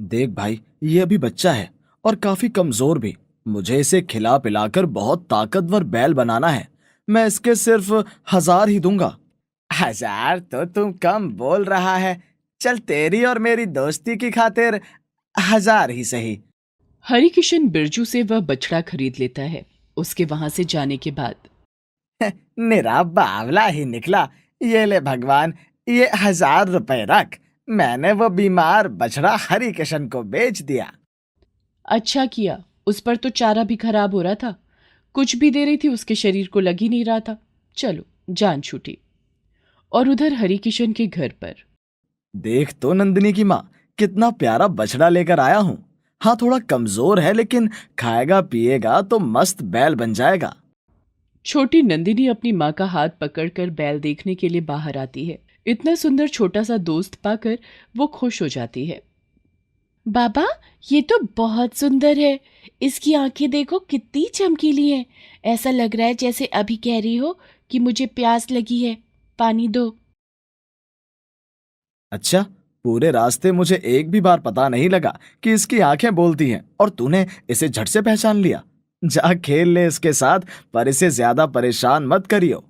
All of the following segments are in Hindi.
देख भाई, ये अभी बच्चा है और काफी कमजोर भी। मुझे इसे खिला पिलाकर बहुत ताकतवर बैल बनाना है। मैं इसके सिर्फ 1,000 ही दूंगा। 1,000 तो तुम कम बोल रहा है। चल, तेरी और मेरी दोस्ती की खातिर 1,000 ही सही। हरिकिशन बिरजू से वह बछड़ा खरीद लेता है। उसके वहां से जाने के बाद मेरा बावला ही निकला। ये ले भगवान, ये 1,000 रुपए रख। मैंने वो बीमार बछड़ा हरि किशन को बेच दिया। अच्छा किया, उस पर तो चारा भी खराब हो रहा था। कुछ भी दे रही थी उसके शरीर को लग ही नहीं रहा था। चलो, जान छूटी। और उधर हरिकिशन के घर पर देख तो नंदिनी की माँ, कितना प्यारा बछड़ा लेकर आया हूँ। हाँ, थोड़ा कमजोर है लेकिन खाएगा पिएगा तो मस्त बैल बन जाएगा। छोटी नंदिनी अपनी माँ का हाथ पकड़कर बैल देखने के लिए बाहर आती है। इतना सुंदर छोटा सा दोस्त पाकर वो खुश हो जाती है। बाबा, ये तो बहुत सुंदर है। इसकी आंखें देखो कितनी चमकीली हैं। ऐसा लग रहा है जैसे अभी कह रही हो कि मुझे प्यास लगी है, पानी दो। अच्छा, पूरे रास्ते मुझे एक भी बार पता नहीं लगा कि इसकी आंखें बोलती हैं और तूने इसे झट से पहचान लिया। जा खेल ले इसके साथ, पर इसे ज्यादा परेशान मत करियो।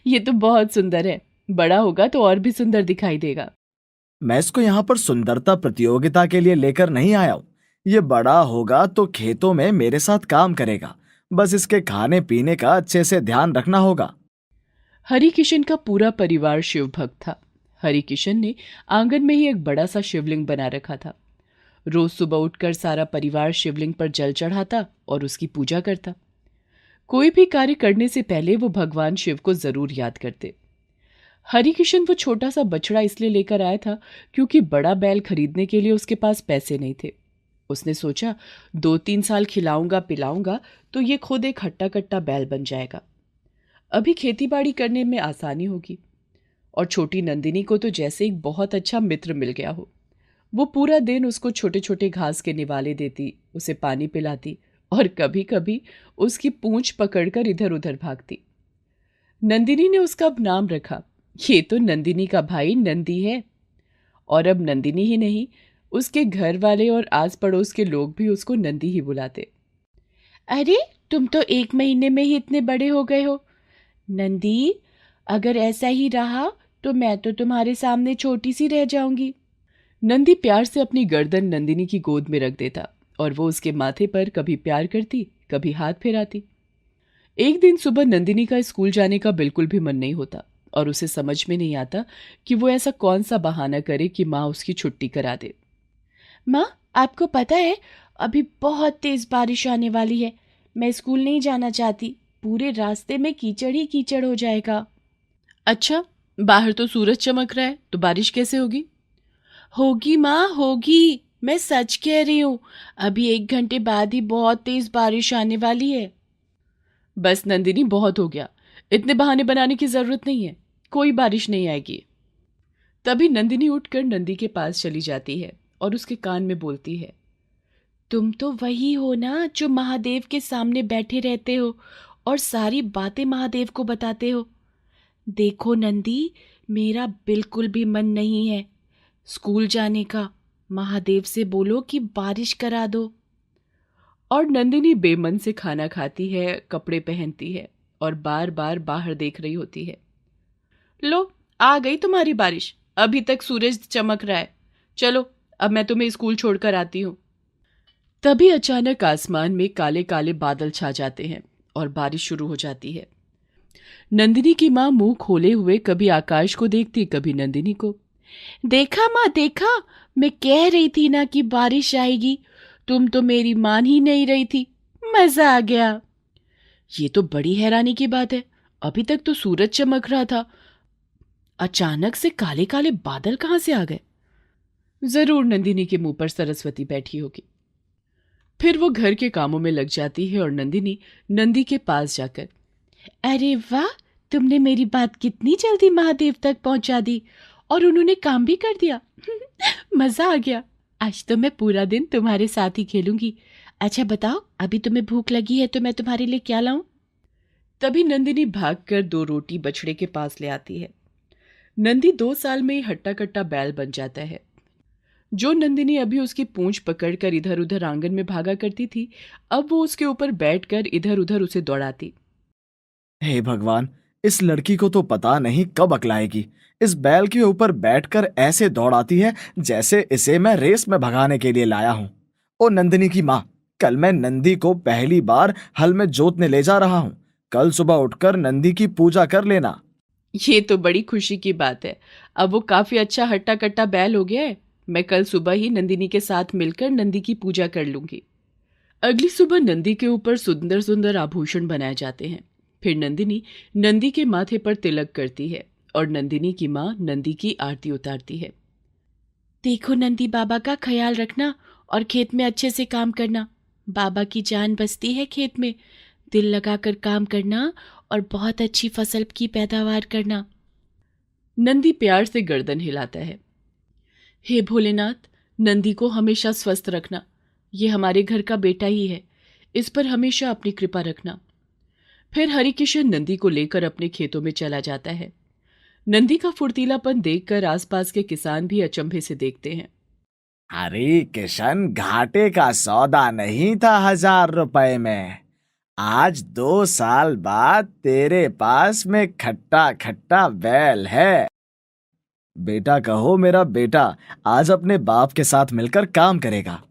ये तो बहुत सुंदर है। बड़ा होगा तो और भी सुंदर दिखाई देगा। मैं इसको यहाँ पर सुंदरता प्रतियोगिता के लिए लेकर नहीं आया हूँ। ये बड़ा होगा तो खेतों में मेरे साथ काम करेगा। बस इसके खाने पीने का अच्छे से ध्यान रखना होगा। हरिकिशन का पूरा परिवार शिव भक्त था। हरिकिशन ने आंगन में ही एक बड़ा सा शिवलिंग बना रखा था। रोज सुबह उठकर सारा परिवार शिवलिंग पर जल चढ़ाता और उसकी पूजा करता। कोई भी कार्य करने से पहले वो भगवान शिव को जरूर याद करते। हरिकिशन वो छोटा सा बछड़ा इसलिए लेकर आया था क्योंकि बड़ा बैल खरीदने के लिए उसके पास पैसे नहीं थे। उसने सोचा 2-3 साल खिलाऊंगा पिलाऊंगा तो ये खुद एक हट्टा कट्टा बैल बन जाएगा। अभी खेतीबाड़ी करने में आसानी होगी। और छोटी नंदिनी को तो जैसे एक बहुत अच्छा मित्र मिल गया हो। वो पूरा दिन उसको छोटे छोटे घास के निवाले देती, उसे पानी पिलाती और कभी कभी उसकी पूंछ पकड़कर इधर उधर भागती। नंदिनी ने उसका अब नाम रखा, ये तो नंदिनी का भाई नंदी है। और अब नंदिनी ही नहीं, उसके घर वाले और आस पड़ोस के लोग भी उसको नंदी ही बुलाते। अरे, तुम तो 1 महीने में ही इतने बड़े हो गए हो नंदी। अगर ऐसा ही रहा तो मैं तो तुम्हारे सामने छोटी सी रह जाऊंगी। नंदी प्यार से अपनी गर्दन नंदिनी की गोद में रख देता और वो उसके माथे पर कभी प्यार करती, कभी हाथ फेराती। एक दिन सुबह नंदिनी का स्कूल जाने का बिल्कुल भी मन नहीं होता और उसे समझ में नहीं आता कि वो ऐसा कौन सा बहाना करे कि माँ उसकी छुट्टी करा दे। माँ, आपको पता है अभी बहुत तेज बारिश आने वाली है। मैं स्कूल नहीं जाना चाहती। पूरे रास्ते में कीचड़ ही कीचड़ हो जाएगा। अच्छा, बाहर तो सूरज चमक रहा है तो बारिश कैसे होगी? होगी माँ, होगी। मैं सच कह रही हूँ। अभी 1 घंटे बाद ही बहुत तेज बारिश आने वाली है। बस नंदिनी, बहुत हो गया। इतने बहाने बनाने की जरूरत नहीं है। कोई बारिश नहीं आएगी। तभी नंदिनी उठकर नंदी के पास चली जाती है और उसके कान में बोलती है, तुम तो वही हो ना जो महादेव के सामने बैठे रहते हो और सारी बातें महादेव को बताते हो। देखो नंदी, मेरा बिल्कुल भी मन नहीं है स्कूल जाने का। महादेव से बोलो कि बारिश करा दो। और नंदिनी बेमन से खाना खाती है, कपड़े पहनती है और बार बार बाहर देख रही होती है। लो, आ गई तुम्हारी बारिश। अभी तक सूरज चमक रहा है। चलो, अब मैं तुम्हें स्कूल छोड़कर आती हूँ। तभी अचानक आसमान में काले काले बादल छा जाते हैं और बारिश शुरू हो जाती है। नंदिनी की माँ मुंह खोले हुए कभी आकाश को देखती, कभी नंदिनी को। देखा माँ, देखा, मैं कह रही थी ना कि बारिश आएगी। तुम तो मेरी मान ही नहीं रही थी। मजा आ गया। ये तो बड़ी हैरानी की बात है। अभी तक तो सूरज चमक रहा था, अचानक से काले काले बादल कहाँ से आ गए? जरूर नंदिनी के मुंह पर सरस्वती बैठी होगी। फिर वो घर के कामों में लग जाती है और नंदिनी नंदी के पास जाकर, अरे वाह, तुमने मेरी बात कितनी जल्दी महादेव तक पहुंचा दी और उन्होंने काम भी कर दिया। मजा आ गया। आज तो मैं पूरा दिन तुम्हारे साथ ही खेलूंगी। अच्छा बताओ, अभी तुम्हें भूख लगी है तो मैं तुम्हारे लिए क्या लाऊं? तभी नंदिनी भागकर 2 रोटी बछड़े के पास ले आती है। नंदी 2 साल में ही हट्टा कट्टा बैल बन जाता है। जो नंदिनी अभी उसकी पूंछ पकड़कर इधर उधर आंगन में भागा करती थी, अब वो उसके ऊपर बैठकर इधर उधर उसे दौड़ाती। हे भगवान, इस लड़की को तो पता नहीं कब अक्ल आएगी। इस बैल के ऊपर बैठकर ऐसे दौड़ाती है जैसे इसे मैं रेस में भगाने के लिए लाया हूं। ओ नंदिनी की माँ, कल मैं नंदी को पहली बार हल में जोतने ले जा रहा हूं। कल सुबह उठकर नंदी की पूजा कर लेना। ये तो बड़ी खुशी की बात है। अब वो काफी अच्छा हट्टा कट्टा बैल हो गया है। मैं कल सुबह ही नंदिनी के साथ मिलकर नंदी की पूजा कर लूंगी। अगली सुबह नंदी के ऊपर सुंदर सुंदर आभूषण बनाए जाते हैं। फिर नंदिनी नंदी के माथे पर तिलक करती है और नंदिनी की माँ नंदी की आरती उतारती है। देखो नंदी, बाबा का ख्याल रखना और खेत में अच्छे से काम करना। बाबा की जान बसती है खेत में। दिल लगाकर काम करना और बहुत अच्छी फसल की पैदावार करना। नंदी प्यार से गर्दन हिलाता है। हे भोलेनाथ, नंदी को हमेशा स्वस्थ रखना। ये हमारे घर का बेटा ही है, इस पर हमेशा अपनी कृपा रखना। फिर हरिकिशन नंदी को लेकर अपने खेतों में चला जाता है। नंदी का फुर्तीलापन देखकर आसपास के किसान भी अचंभे से देखते हैं। अरे किशन, घाटे का सौदा नहीं था 1000 रुपए में। आज 2 साल बाद तेरे पास में खट्टा खट्टा बैल है। बेटा कहो मेरा बेटा आज अपने बाप के साथ मिलकर काम करेगा।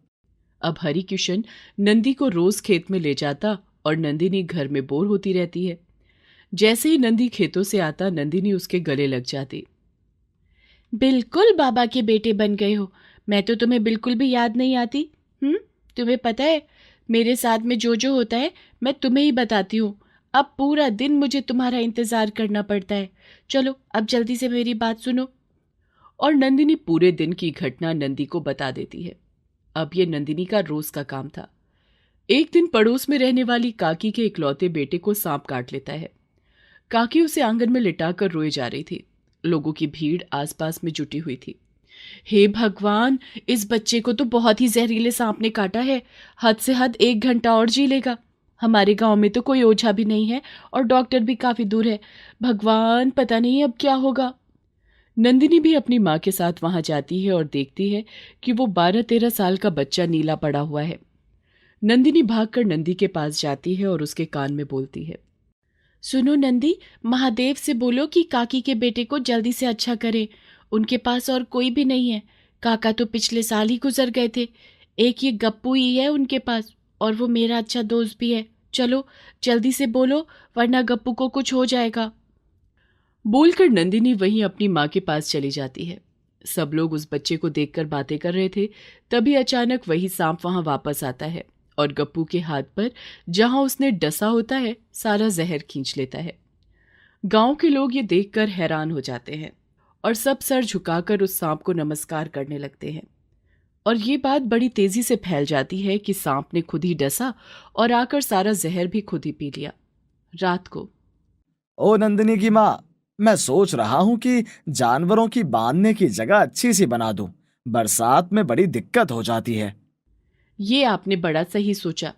अब हरिकिशन नंदी को रोज खेत में ले जाता और नंदिनी घर में बोर होती रहती है। जैसे ही नंदी खेतों से आता, नंदिनी उसके गले लग जाती। बिल्कुल बाबा के बेटे बन गए हो। मैं तो तुम्हें बिल्कुल भी याद नहीं आती। तुम्हें पता है मेरे साथ में जो जो होता है मैं तुम्हें ही बताती हूँ। अब पूरा दिन मुझे तुम्हारा इंतजार करना पड़ता है। चलो अब जल्दी से मेरी बात सुनो। और नंदिनी पूरे दिन की घटना नंदी को बता देती है। अब ये नंदिनी का रोज का काम था। एक दिन पड़ोस में रहने वाली काकी के इकलौते बेटे को सांप काट लेता है। काकी उसे आंगन में लिटाकर रोए जा रही थी। लोगों की भीड़ आसपास में जुटी हुई थी। हे भगवान, इस बच्चे को तो बहुत ही जहरीले सांप ने काटा है। हद से हद 1 घंटा और जी लेगा। हमारे गांव में तो कोई ओझा भी नहीं है और डॉक्टर भी काफी दूर है। भगवान, पता नहीं अब क्या होगा। नंदिनी भी अपनी माँ के साथ वहां जाती है और देखती है कि वो 12-13 साल का बच्चा नीला पड़ा हुआ है। नंदिनी भागकर नंदी के पास जाती है और उसके कान में बोलती है, सुनो नंदी, महादेव से बोलो कि काकी के बेटे को जल्दी से अच्छा करें। उनके पास और कोई भी नहीं है। काका तो पिछले साल ही गुजर गए थे। एक ये गप्पू ही है उनके पास और वो मेरा अच्छा दोस्त भी है। चलो जल्दी से बोलो, वरना गप्पू को कुछ हो जाएगा। बोलकर नंदिनी वहीं अपनी माँ के पास चली जाती है। सब लोग उस बच्चे को देखकर बातें कर रहे थे। तभी अचानक वही सांप वहां वापस आता है और गप्पू के हाथ पर जहां उसने डसा होता है सारा जहर खींच लेता है। गांव के लोग ये देखकर हैरान हो जाते हैं और सब सर झुकाकर उस सांप को नमस्कार करने लगते हैं। और ये बात बड़ी तेजी से फैल जाती है कि सांप ने खुद ही डसा और आकर सारा जहर भी खुद ही पी लिया। रात को ओ नंदिनी की माँ, मैं सोच रहा हूँ कि जानवरों की बांधने की जगह अच्छी सी बना दूं। बरसात में बड़ी दिक्कत हो जाती है। ये आपने बड़ा सही सोचा।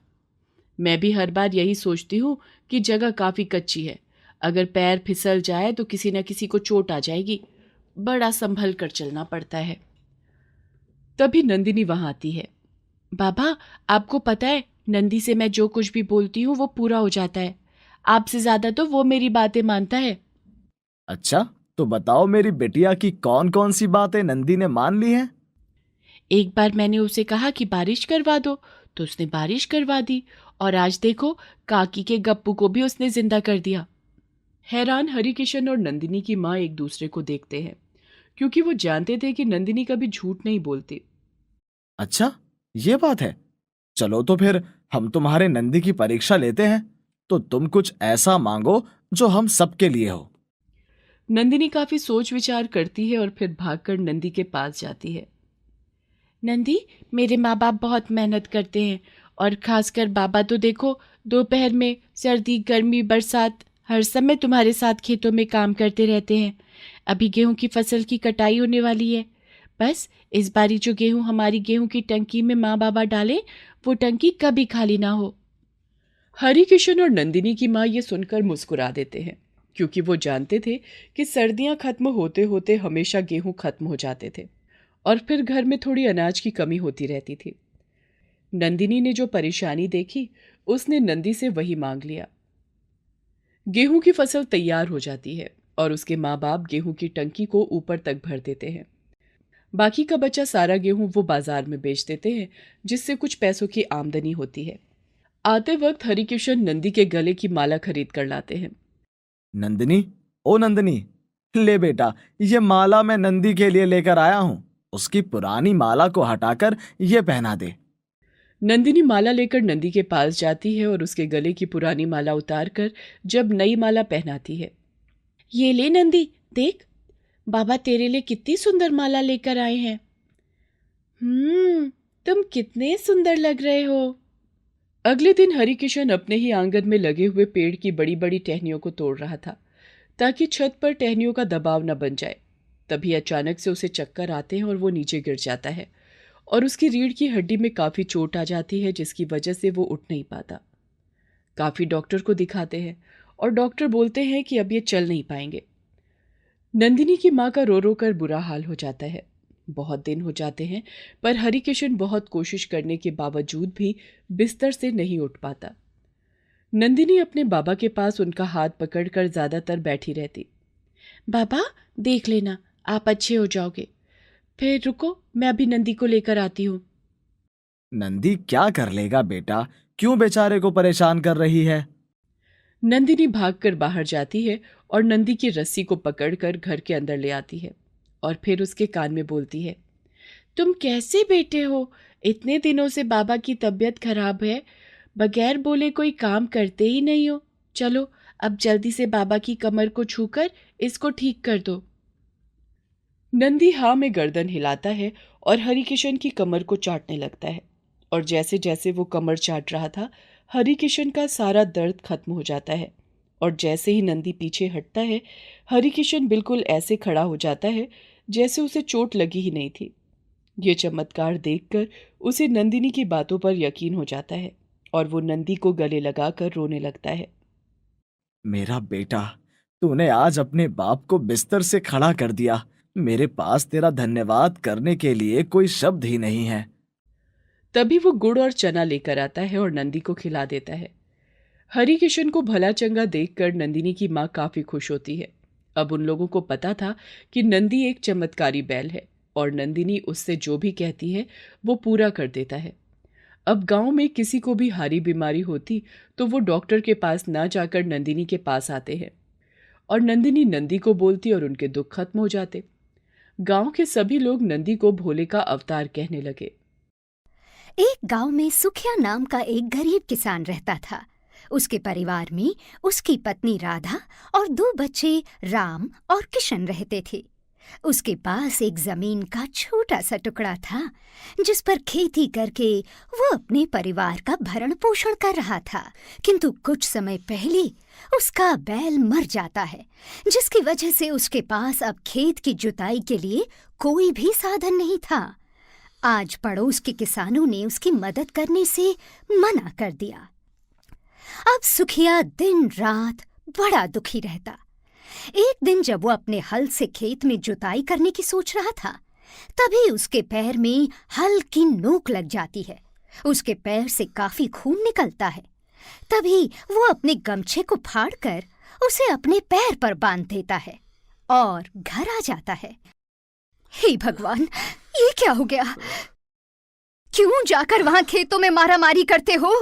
मैं भी हर बार यही सोचती हूँ कि जगह काफी कच्ची है। अगर पैर फिसल जाए तो किसी न किसी को चोट आ जाएगी। बड़ा संभल कर चलना पड़ता है। तभी नंदिनी वहां आती है। बाबा, आपको पता है नंदी से मैं जो कुछ भी बोलती हूँ वो पूरा हो जाता है। आपसे ज्यादा तो वो मेरी बातें मानता है। अच्छा, तो बताओ मेरी बिटिया की कौन कौन सी बातें नंदी ने मान ली हैं? एक बार मैंने उसे कहा कि बारिश करवा दो तो उसने बारिश करवा दी। और आज देखो, काकी के गप्पू को भी उसने जिंदा कर दिया। हैरान हरिकिशन और नंदिनी की माँ एक दूसरे को देखते हैं, क्योंकि वो जानते थे कि नंदिनी कभी झूठ नहीं बोलती। अच्छा, ये बात है। चलो तो फिर हम तुम्हारे नंदी की परीक्षा लेते हैं। तो तुम कुछ ऐसा मांगो जो हम सबके लिए हो। नंदिनी काफी सोच विचार करती है और फिर भागकर नंदी के पास जाती है। नंदी, मेरे माँ बाप बहुत मेहनत करते हैं और खासकर बाबा तो देखो, दोपहर में सर्दी गर्मी बरसात हर समय तुम्हारे साथ खेतों में काम करते रहते हैं। अभी गेहूं की फसल की कटाई होने वाली है। बस इस बारी जो गेहूं हमारी गेहूं की टंकी में माँ बाबा डालें, वो टंकी कभी खाली ना हो। हरिकिशन और नंदिनी की माँ ये सुनकर मुस्कुरा देते हैं, क्योंकि वो जानते थे कि सर्दियां खत्म होते होते हमेशा गेहूं खत्म हो जाते थे और फिर घर में थोड़ी अनाज की कमी होती रहती थी। नंदिनी ने जो परेशानी देखी उसने नंदी से वही मांग लिया। गेहूं की फसल तैयार हो जाती है और उसके माँ बाप गेहूं की टंकी को ऊपर तक भर देते हैं। बाकी का बचा सारा गेहूं वो बाजार में बेच देते हैं, जिससे कुछ पैसों की आमदनी होती है। आते वक्त हरिकिशन नंदी के गले की माला खरीद कर लाते हैं। नंदिनी, ओ नंदिनी, ले बेटा, ये माला मैं नंदी के लिए लेकर आया हूं। उसकी पुरानी माला को हटाकर ये पहना दे। नंदिनी माला लेकर नंदी के पास जाती है और उसके गले की पुरानी माला उतार कर जब नई माला पहनाती है। ये ले नंदी, देख, बाबा तेरे लिए कितनी सुंदर माला लेकर आए हैं। तुम कितने सुंदर लग रहे हो। अगले दिन हरिकिशन अपने ही आंगन में लगे हुए पेड़ की बड़ी बड़ी टहनियों को तोड़ रहा था, ताकि छत पर टहनियों का दबाव न बन जाए। तभी अचानक से उसे चक्कर आते हैं और वो नीचे गिर जाता है और उसकी रीढ़ की हड्डी में काफी चोट आ जाती है, जिसकी वजह से वो उठ नहीं पाता। काफी डॉक्टर को दिखाते हैं और डॉक्टर बोलते हैं कि अब ये चल नहीं पाएंगे। नंदिनी की माँ का रो रो कर बुरा हाल हो जाता है। बहुत दिन हो जाते हैं पर हरिकिशन बहुत कोशिश करने के बावजूद भी बिस्तर से नहीं उठ पाता। नंदिनी अपने बाबा के पास उनका हाथ पकड़कर ज्यादातर बैठी रहती। बाबा, देख लेना, आप अच्छे हो जाओगे। फिर रुको, मैं अभी नंदी को लेकर आती हूँ। नंदी क्या कर लेगा बेटा, क्यों बेचारे को परेशान कर रही है? नंदिनी भागकर बाहर जाती है और नंदी की रस्सी को पकड़कर घर के अंदर ले आती है और फिर उसके कान में बोलती है, तुम कैसे बेटे हो? इतने दिनों से बाबा की तबीयत खराब है, बगैर बोले कोई काम करते ही नहीं हो। चलो अब जल्दी से बाबा की कमर को छूकर इसको ठीक कर दो। नंदी हाँ में गर्दन हिलाता है और हरिकिशन की कमर को चाटने लगता है, और जैसे जैसे वो कमर चाट रहा था हरिकिशन का सारा दर्द खत्म हो जाता है। और जैसे ही नंदी पीछे हटता है हरिकिशन बिल्कुल ऐसे खड़ा हो जाता है जैसे उसे चोट लगी ही नहीं थी। ये चमत्कार देखकर उसे नंदिनी की बातों पर यकीन हो जाता है और वो नंदी को गले लगाकर रोने लगता है। मेरा बेटा, तूने आज अपने बाप को बिस्तर से खड़ा कर दिया। मेरे पास तेरा धन्यवाद करने के लिए कोई शब्द ही नहीं है। तभी वो गुड़ और चना लेकर आता है और नंदी को खिला देता है। हरिकिशन को भला चंगा देखकर नंदिनी की माँ काफी खुश होती है। अब उन लोगों को पता था कि नंदी एक चमत्कारी बैल है और नंदिनी उससे जो भी कहती है वो पूरा कर देता है। अब गांव में किसी को भी हारी बीमारी होती तो वो डॉक्टर के पास ना जाकर नंदिनी के पास आते हैं और नंदिनी नंदी को बोलती और उनके दुख खत्म हो जाते। गांव के सभी लोग नंदी को भोले का अवतार कहने लगे। एक गांव में सुखिया नाम का एक गरीब किसान रहता था। उसके परिवार में उसकी पत्नी राधा और 2 बच्चे राम और किशन रहते थे। उसके पास एक जमीन का छोटा सा टुकड़ा था जिस पर खेती करके वो अपने परिवार का भरण पोषण कर रहा था। किंतु कुछ समय पहले उसका बैल मर जाता है, जिसकी वजह से उसके पास अब खेत की जुताई के लिए कोई भी साधन नहीं था। आज पड़ोस के किसानों ने उसकी मदद करने से मना कर दिया। अब सुखिया दिन रात बड़ा दुखी रहता। एक दिन जब वो अपने हल से खेत में जुताई करने की सोच रहा था, तभी उसके पैर में हल्की नोक लग जाती है। उसके पैर से काफी खून निकलता है। तभी वो अपने गमछे को फाड़कर उसे अपने पैर पर बांध देता है और घर आ जाता है। हे भगवान, ये क्या हो गया? क्यों जाकर वहां खेतों में मारामारी करते हो?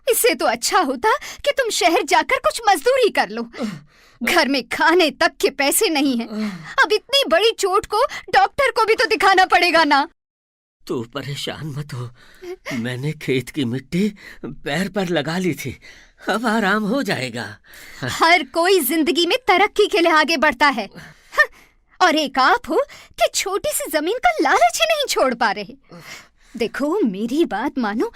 इससे तो अच्छा होता कि तुम शहर जाकर कुछ मजदूरी कर लो। घर में खाने तक के पैसे नहीं हैं। अब इतनी बड़ी चोट को डॉक्टर को भी तो दिखाना पड़ेगा ना। तू परेशान मत हो, मैंने खेत की मिट्टी पैर पर लगा ली थी, अब आराम हो जाएगा। हर कोई जिंदगी में तरक्की के लिए आगे बढ़ता है, और एक आप हो कि छोटी सी जमीन का लालच ही नहीं छोड़ पा रहे। देखो, मेरी बात मानो,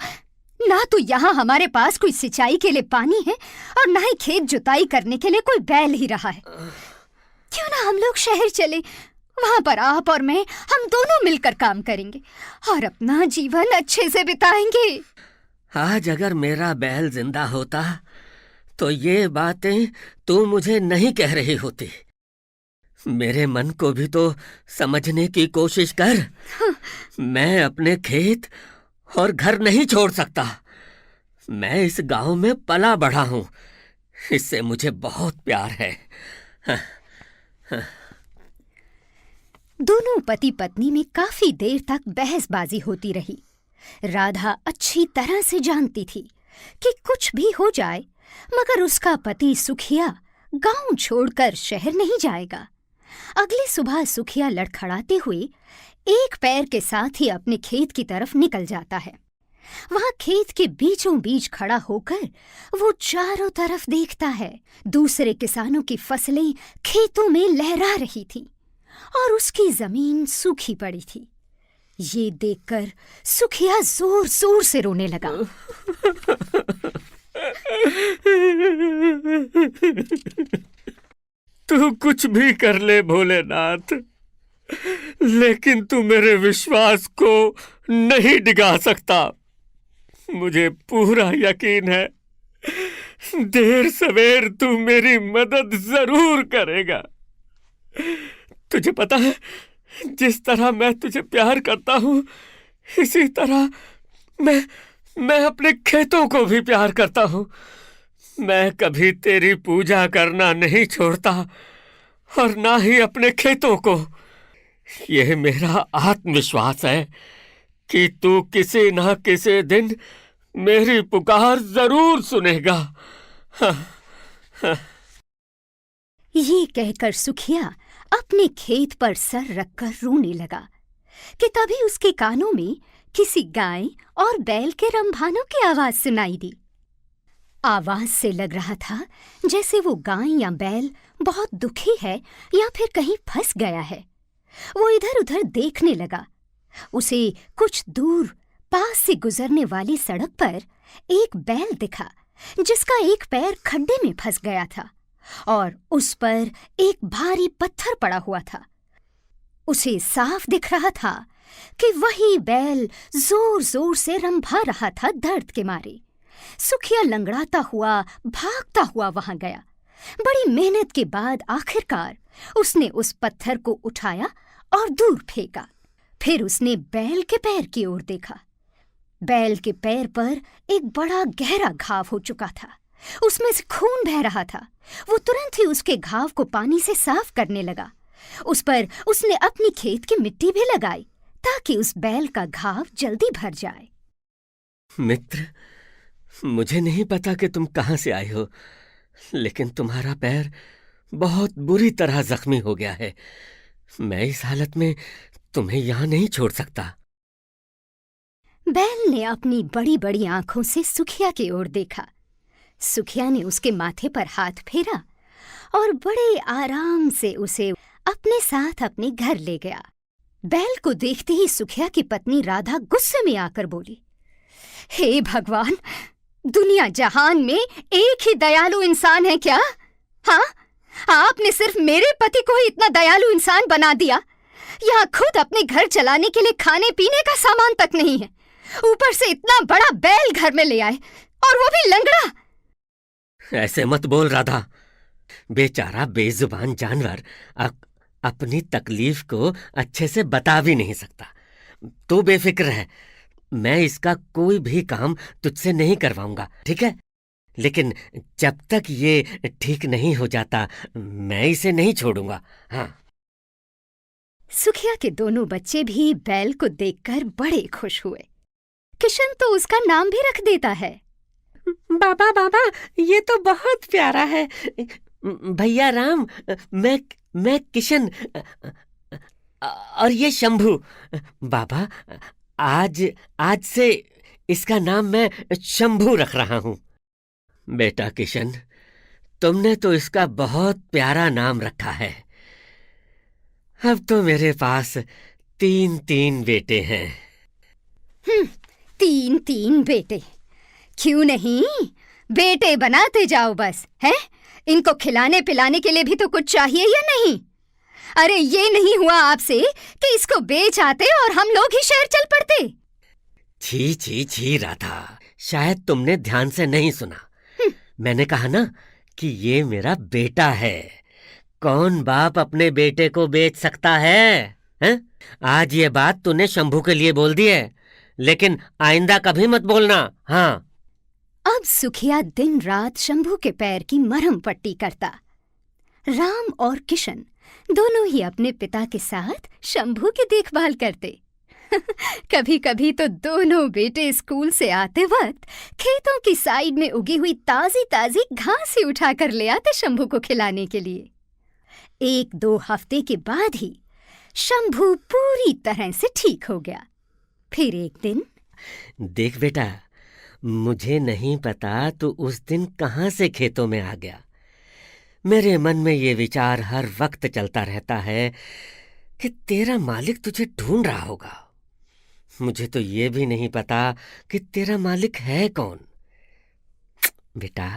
ना तो यहाँ हमारे पास कोई सिंचाई के लिए पानी है और ना ही खेत जुताई करने के लिए कोई बैल ही रहा है। क्यों ना हम लोग शहर चले, वहां पर आप और मैं, हम दोनों मिलकर काम करेंगे और अपना जीवन अच्छे से बिताएंगे। आज अगर मेरा बैल जिंदा होता तो ये बातें तू मुझे नहीं कह रही होती। मेरे मन को भी तो समझने की कोशिश कर। मैं अपने खेत और घर नहीं छोड़ सकता। मैं इस गांव में पला बढ़ा हूं, इससे मुझे बहुत प्यार है। दोनों पति पत्नी में काफी देर तक बहसबाजी होती रही। राधा अच्छी तरह से जानती थी कि कुछ भी हो जाए, मगर उसका पति सुखिया गांव छोड़कर शहर नहीं जाएगा। अगली सुबह सुखिया लड़खड़ाते हुए एक पैर के साथ ही अपने खेत की तरफ निकल जाता है। वहां खेत के बीचों बीच खड़ा होकर वो चारों तरफ देखता है। दूसरे किसानों की फसलें खेतों में लहरा रही थी और उसकी जमीन सूखी पड़ी थी। ये देखकर सुखिया जोर जोर से रोने लगा। तू कुछ भी कर ले भोलेनाथ, लेकिन तू मेरे विश्वास को नहीं डिगा सकता। मुझे पूरा यकीन है देर सवेर तू मेरी मदद जरूर करेगा। तुझे पता है, जिस तरह मैं तुझे प्यार करता हूं, इसी तरह मैं अपने खेतों को भी प्यार करता हूं। मैं कभी तेरी पूजा करना नहीं छोड़ता और ना ही अपने खेतों को। यह मेरा आत्मविश्वास है कि तू किसी ना किसी दिन मेरी पुकार जरूर सुनेगा। ये कहकर सुखिया अपने खेत पर सर रखकर रोने लगा कि तभी उसके कानों में किसी गाय और बैल के रंभानों की आवाज सुनाई दी। आवाज से लग रहा था जैसे वो गाय या बैल बहुत दुखी है या फिर कहीं फंस गया है। वो इधर उधर देखने लगा। उसे कुछ दूर पास से गुजरने वाली सड़क पर एक बैल दिखा जिसका एक पैर खड्डे में फंस गया था और उस पर एक भारी पत्थर पड़ा हुआ था। उसे साफ दिख रहा था कि वही बैल जोर जोर से रंभा रहा था दर्द के मारे। सुखिया लंगड़ाता हुआ भागता हुआ वहां गया। बड़ी मेहनत के बाद आखिरकार उसने उस पत्थर को उठाया और दूर फेंका। फिर उसने बैल के पैर की ओर देखा। बैल के पैर पर एक बड़ा गहरा घाव हो चुका था। उसमें से खून बह रहा था। वो तुरंत ही उसके घाव को पानी से साफ करने लगा। उस पर उसने अपनी खेत की मिट्टी भी लगाई ताकि उस बैल का घाव जल्दी भर जाए। मित्र, मुझे नहीं पता कि तुम कहां से आए हो, लेकिन तुम्हारा पैर बहुत बुरी तरह जख्मी हो गया है। मैं इस हालत में तुम्हें यहां नहीं छोड़ सकता। बैल ने अपनी बड़ी बड़ी आंखों से सुखिया की ओर देखा। सुखिया ने उसके माथे पर हाथ फेरा और बड़े आराम से उसे अपने साथ अपने घर ले गया। बैल को देखते ही सुखिया की पत्नी राधा गुस्से में आकर बोली, हे भगवान, दुनिया जहान में एक ही दयालु इंसान है क्या? हाँ, आपने सिर्फ मेरे पति को ही इतना दयालु इंसान बना दिया। यहाँ खुद अपने घर चलाने के लिए खाने पीने का सामान तक नहीं है, ऊपर से इतना बड़ा बैल घर में ले आए, और वो भी लंगड़ा। ऐसे मत बोल राधा। बेचारा बेजुबान जानवर अपनी तकलीफ को अच्छे से बता भी नहीं सकता। तू बेफिक्र है, मैं इसका कोई भी काम तुझसे नहीं करवाऊंगा, ठीक है? लेकिन जब तक ये ठीक नहीं हो जाता, मैं इसे नहीं छोड़ूंगा। हाँ। सुखिया के दोनों बच्चे भी बैल को देखकर बड़े खुश हुए। किशन तो उसका नाम भी रख देता है। बाबा बाबा, ये तो बहुत प्यारा है। भैया राम, मैं किशन, और ये शंभू। बाबा, आज से इसका नाम मैं शंभू रख रहा हूं। बेटा किशन, तुमने तो इसका बहुत प्यारा नाम रखा है। अब तो मेरे पास 3 बेटे हैं। 3 बेटे? क्यों नहीं, बेटे बनाते जाओ बस, हैं? इनको खिलाने पिलाने के लिए भी तो कुछ चाहिए या नहीं? अरे ये नहीं हुआ आपसे कि इसको बेच आते और हम लोग ही शहर चल पड़ते। छी छी छी राधा, शायद तुमने ध्यान से नहीं सुना। मैंने कहा ना कि ये मेरा बेटा है। कौन बाप अपने बेटे को बेच सकता है, हैं? आज ये बात तूने शंभू के लिए बोल दी है, लेकिन आइंदा कभी मत बोलना। हाँ। अब सुखिया दिन रात शंभू के पैर की मरहम पट्टी करता। राम और किशन दोनों ही अपने पिता के साथ शंभू की देखभाल करते। कभी कभी तो दोनों बेटे स्कूल से आते वक्त खेतों की साइड में उगी हुई ताजी ताजी घास ही उठाकर ले आते शंभू को खिलाने के लिए। 1-2 हफ्ते के बाद ही शंभू पूरी तरह से ठीक हो गया। फिर एक दिन, देख बेटा, मुझे नहीं पता तू उस दिन कहाँ से खेतों में आ गया। मेरे मन में ये विचार हर वक्त चलता रहता है कि तेरा मालिक तुझे ढूंढ रहा होगा। मुझे तो ये भी नहीं पता कि तेरा मालिक है कौन। बेटा,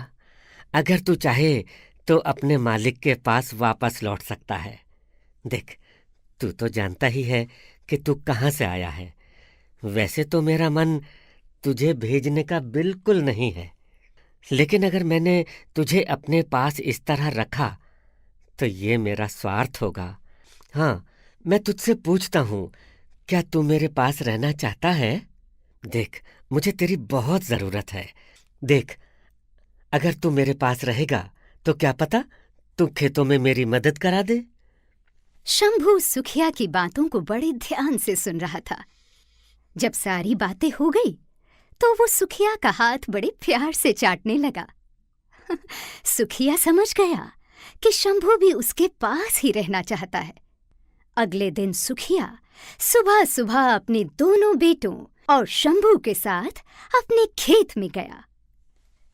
अगर तू चाहे तो अपने मालिक के पास वापस लौट सकता है। देख, तू तो जानता ही है कि तू कहाँ से आया है। वैसे तो मेरा मन तुझे भेजने का बिल्कुल नहीं है, लेकिन अगर मैंने तुझे अपने पास इस तरह रखा तो ये मेरा स्वार्थ होगा। हाँ, मैं तुझसे पूछता हूँ, क्या तू मेरे पास रहना चाहता है? देख, मुझे तेरी बहुत ज़रूरत है। देख, अगर तू मेरे पास रहेगा तो क्या पता तू खेतों में मेरी मदद करा दे। शंभू सुखिया की बातों को बड़े ध्यान से सुन रहा था। जब सारी बातें हो गई तो वो सुखिया का हाथ बड़े प्यार से चाटने लगा। सुखिया समझ गया कि शंभू भी उसके पास ही रहना चाहता है। अगले दिन सुखिया सुबह सुबह अपने दोनों बेटों और शंभू के साथ अपने खेत में गया।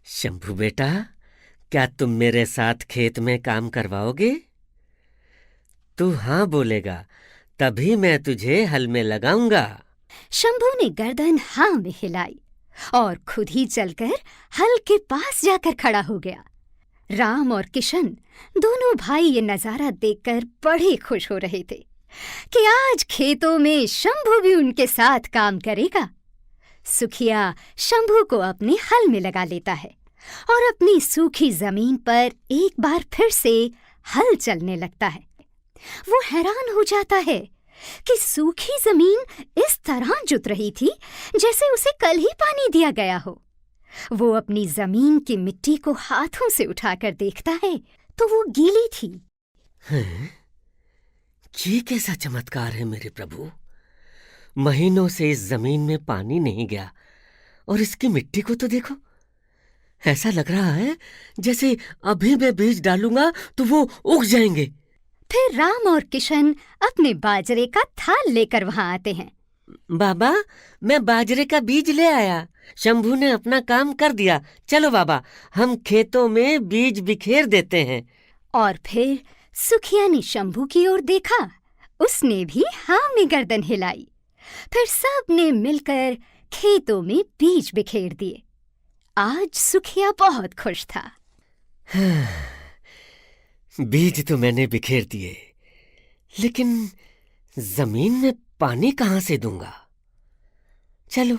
शंभू बेटा, क्या तुम मेरे साथ खेत में काम करवाओगे? तू हाँ बोलेगा तभी मैं तुझे हल में लगाऊंगा। शंभू ने गर्दन हाँ में हिलाई और खुद ही चलकर हल के पास जाकर खड़ा हो गया। राम और किशन दोनों भाई ये नजारा देखकर बड़े खुश हो रहे थे कि आज खेतों में शंभू भी उनके साथ काम करेगा। सुखिया शंभू को अपने हल में लगा लेता है और अपनी सूखी जमीन पर एक बार फिर से हल चलने लगता है। वो हैरान हो जाता है कि सूखी जमीन इस तरह जुत रही थी जैसे उसे कल ही पानी दिया गया हो। वो अपनी जमीन की मिट्टी को हाथों से उठाकर देखता है तो वो गीली थी। ये कैसा चमत्कार है मेरे प्रभु! महीनों से इस जमीन में पानी नहीं गया और इसकी मिट्टी को तो देखो। ऐसा लग रहा है जैसे अभी मैं बीज डालूंगा तो वो उग जाएंगे। फिर राम और किशन अपने बाजरे का थाल लेकर वहां आते हैं। बाबा, मैं बाजरे का बीज ले आया। शंभू ने अपना काम कर दिया। चलो बाबा, हम खेतों में बीज बिखेर देते हैं। और फिर सुखिया ने शंभू की ओर देखा। उसने भी हाँ में गर्दन हिलाई। फिर सब ने मिलकर खेतों में बीज बिखेर दिए। आज सुखिया बहुत खुश था। बीज तो मैंने बिखेर दिए, लेकिन जमीन में पानी कहाँ से दूंगा? चलो,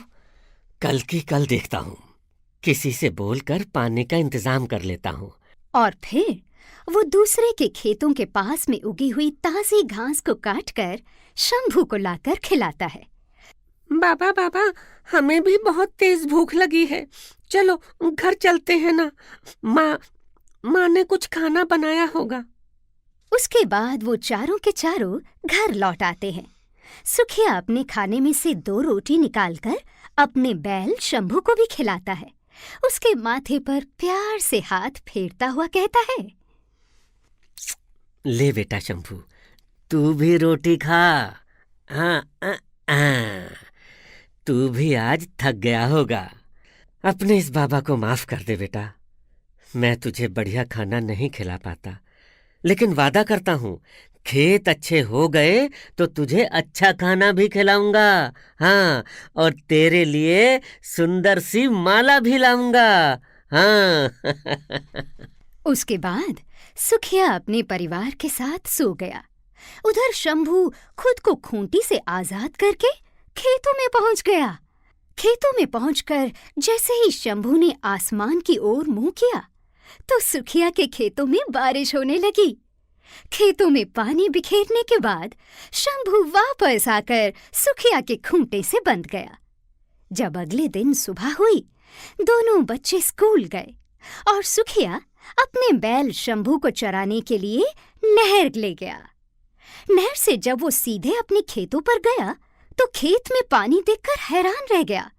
कल की कल देखता हूँ। किसी से बोलकर पानी का इंतजाम कर लेता हूँ। और फिर वो दूसरे के खेतों के पास में उगी हुई ताजी घास को काटकर शंभू को लाकर खिलाता है। बाबा बाबा, हमें भी बहुत तेज भूख लगी है। चलो घर चलते हैं ना। माँ ने कुछ खाना बनाया होगा। उसके बाद वो चारों के चारों घर लौट आते हैं। सुखिया अपने खाने में से 2 रोटी निकालकर अपने बैल शंभू को भी खिलाता है। उसके माथे पर प्यार से हाथ फेरता हुआ कहता है, ले बेटा शंभू, तू भी रोटी खा। तू भी आज थक गया होगा। अपने इस बाबा को माफ कर दे बेटा। मैं तुझे बढ़िया खाना नहीं खिला पाता, लेकिन वादा करता हूँ खेत अच्छे हो गए तो तुझे अच्छा खाना भी खिलाऊंगा। हाँ, और तेरे लिए सुंदर सी माला भी लाऊंगा। हाँ। उसके बाद सुखिया अपने परिवार के साथ सो गया। उधर शंभू खुद को खूंटी से आजाद करके खेतों में पहुंच गया। खेतों में पहुंचकर जैसे ही शंभू ने आसमान की ओर मुंह किया तो सुखिया के खेतों में बारिश होने लगी। खेतों में पानी बिखेरने के बाद शंभू वापस आकर सुखिया के खूंटे से बंध गया। जब अगले दिन सुबह हुई, दोनों बच्चे स्कूल गए और सुखिया अपने बैल शंभू को चराने के लिए नहर ले गया। नहर से जब वो सीधे अपने खेतों पर गया तो खेत में पानी देखकर हैरान रह गया।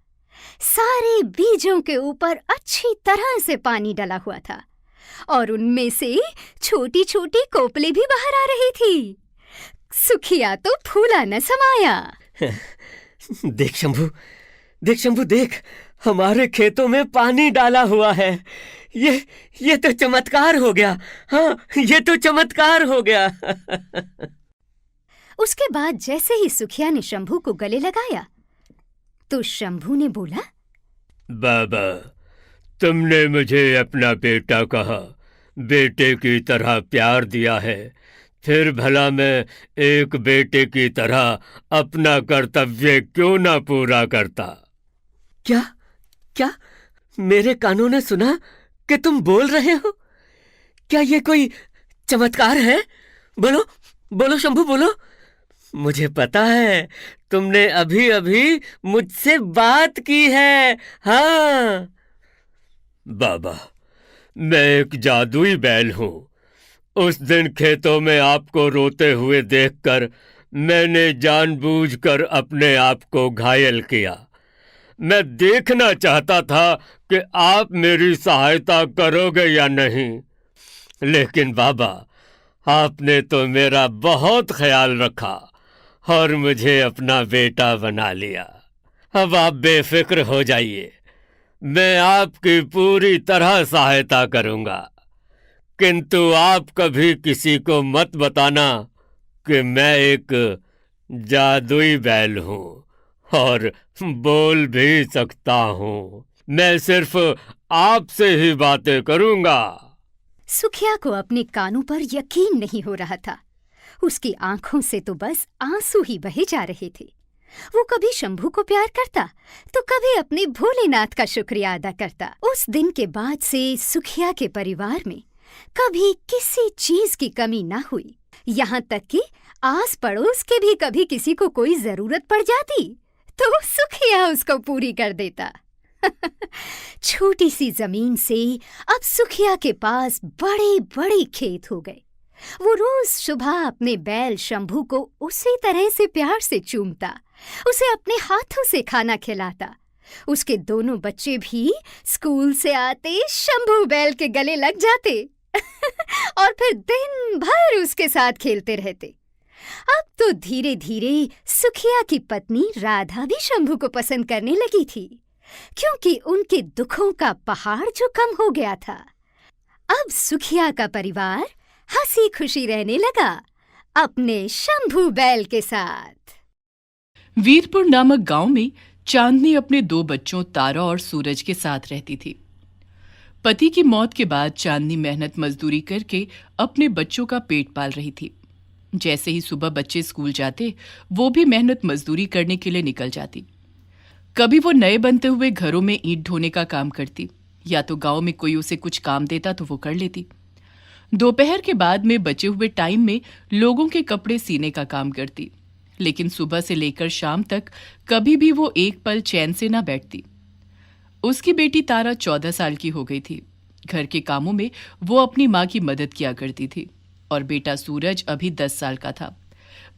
सारे बीजों के ऊपर अच्छी तरह से पानी डला हुआ था और उनमें से छोटी छोटी कोपले भी बाहर आ रही थी। सुखिया तो फूला न समाया। देख शंभू देख, हमारे खेतों में पानी डाला हुआ है। ये तो चमत्कार हो गया। हाँ, ये तो चमत्कार हो गया। उसके बाद जैसे ही सुखिया ने शंभू को गले लगाया तो शंभू ने बोला, बाबा, तुमने मुझे अपना बेटा कहा, बेटे की तरह प्यार दिया है, फिर भला मैं एक बेटे की तरह अपना कर्तव्य क्यों ना पूरा करता? क्या मेरे कानों ने सुना कि तुम बोल रहे हो? क्या ये कोई चमत्कार है? बोलो शंभू, बोलो। मुझे पता है तुमने अभी अभी मुझसे बात की है। हाँ बाबा, मैं एक जादुई बैल हूं। उस दिन खेतों में आपको रोते हुए देखकर मैंने जानबूझकर अपने आप को घायल किया। मैं देखना चाहता था कि आप मेरी सहायता करोगे या नहीं, लेकिन बाबा, आपने तो मेरा बहुत ख्याल रखा और मुझे अपना बेटा बना लिया। अब आप बेफिक्र हो जाइए, मैं आपकी पूरी तरह सहायता करूंगा, किंतु आप कभी किसी को मत बताना कि मैं एक जादुई बैल हूं और बोल भी सकता हूं। मैं सिर्फ आपसे ही बातें करूंगा। सुखिया को अपने कानों पर यकीन नहीं हो रहा था। उसकी आंखों से तो बस आंसू ही बहे जा रहे थे। वो कभी शंभू को प्यार करता तो कभी अपने भोलेनाथ का शुक्रिया अदा करता। उस दिन के बाद से सुखिया के परिवार में कभी किसी चीज की कमी ना हुई। यहाँ तक कि आस पड़ोस के भी कभी किसी को कोई जरूरत पड़ जाती तो सुखिया उसको पूरी कर देता। छोटी सी जमीन से अब सुखिया के पास बड़े बड़े खेत हो गए। वो रोज सुबह अपने बैल शंभू को उसी तरह से प्यार से चूमता, उसे अपने हाथों से खाना खिलाता। उसके दोनों बच्चे भी स्कूल से आते शंभू बैल के गले लग जाते और फिर दिन भर उसके साथ खेलते रहते। अब तो धीरे धीरे सुखिया की पत्नी राधा भी शंभू को पसंद करने लगी थी, क्योंकि उनके दुखों का पहाड़ जो कम हो गया था। अब सुखिया का परिवार हंसी खुशी रहने लगा अपने शंभू बैल के साथ। वीरपुर नामक गांव में चांदनी अपने 2 बच्चों तारा और सूरज के साथ रहती थी। पति की मौत के बाद चांदनी मेहनत मजदूरी करके अपने बच्चों का पेट पाल रही थी। जैसे ही सुबह बच्चे स्कूल जाते, वो भी मेहनत मजदूरी करने के लिए निकल जाती। कभी वो नए बनते हुए घरों में ईंट ढोने का काम करती, या तो गांव में कोई उसे कुछ काम देता तो वो कर लेती। दोपहर के बाद में बचे हुए टाइम में लोगों के कपड़े सीने का काम करती, लेकिन सुबह से लेकर शाम तक कभी भी वो एक पल चैन से ना बैठती। उसकी बेटी तारा 14 साल की हो गई थी। घर के कामों में वो अपनी माँ की मदद किया करती थी और बेटा सूरज अभी 10 साल का था,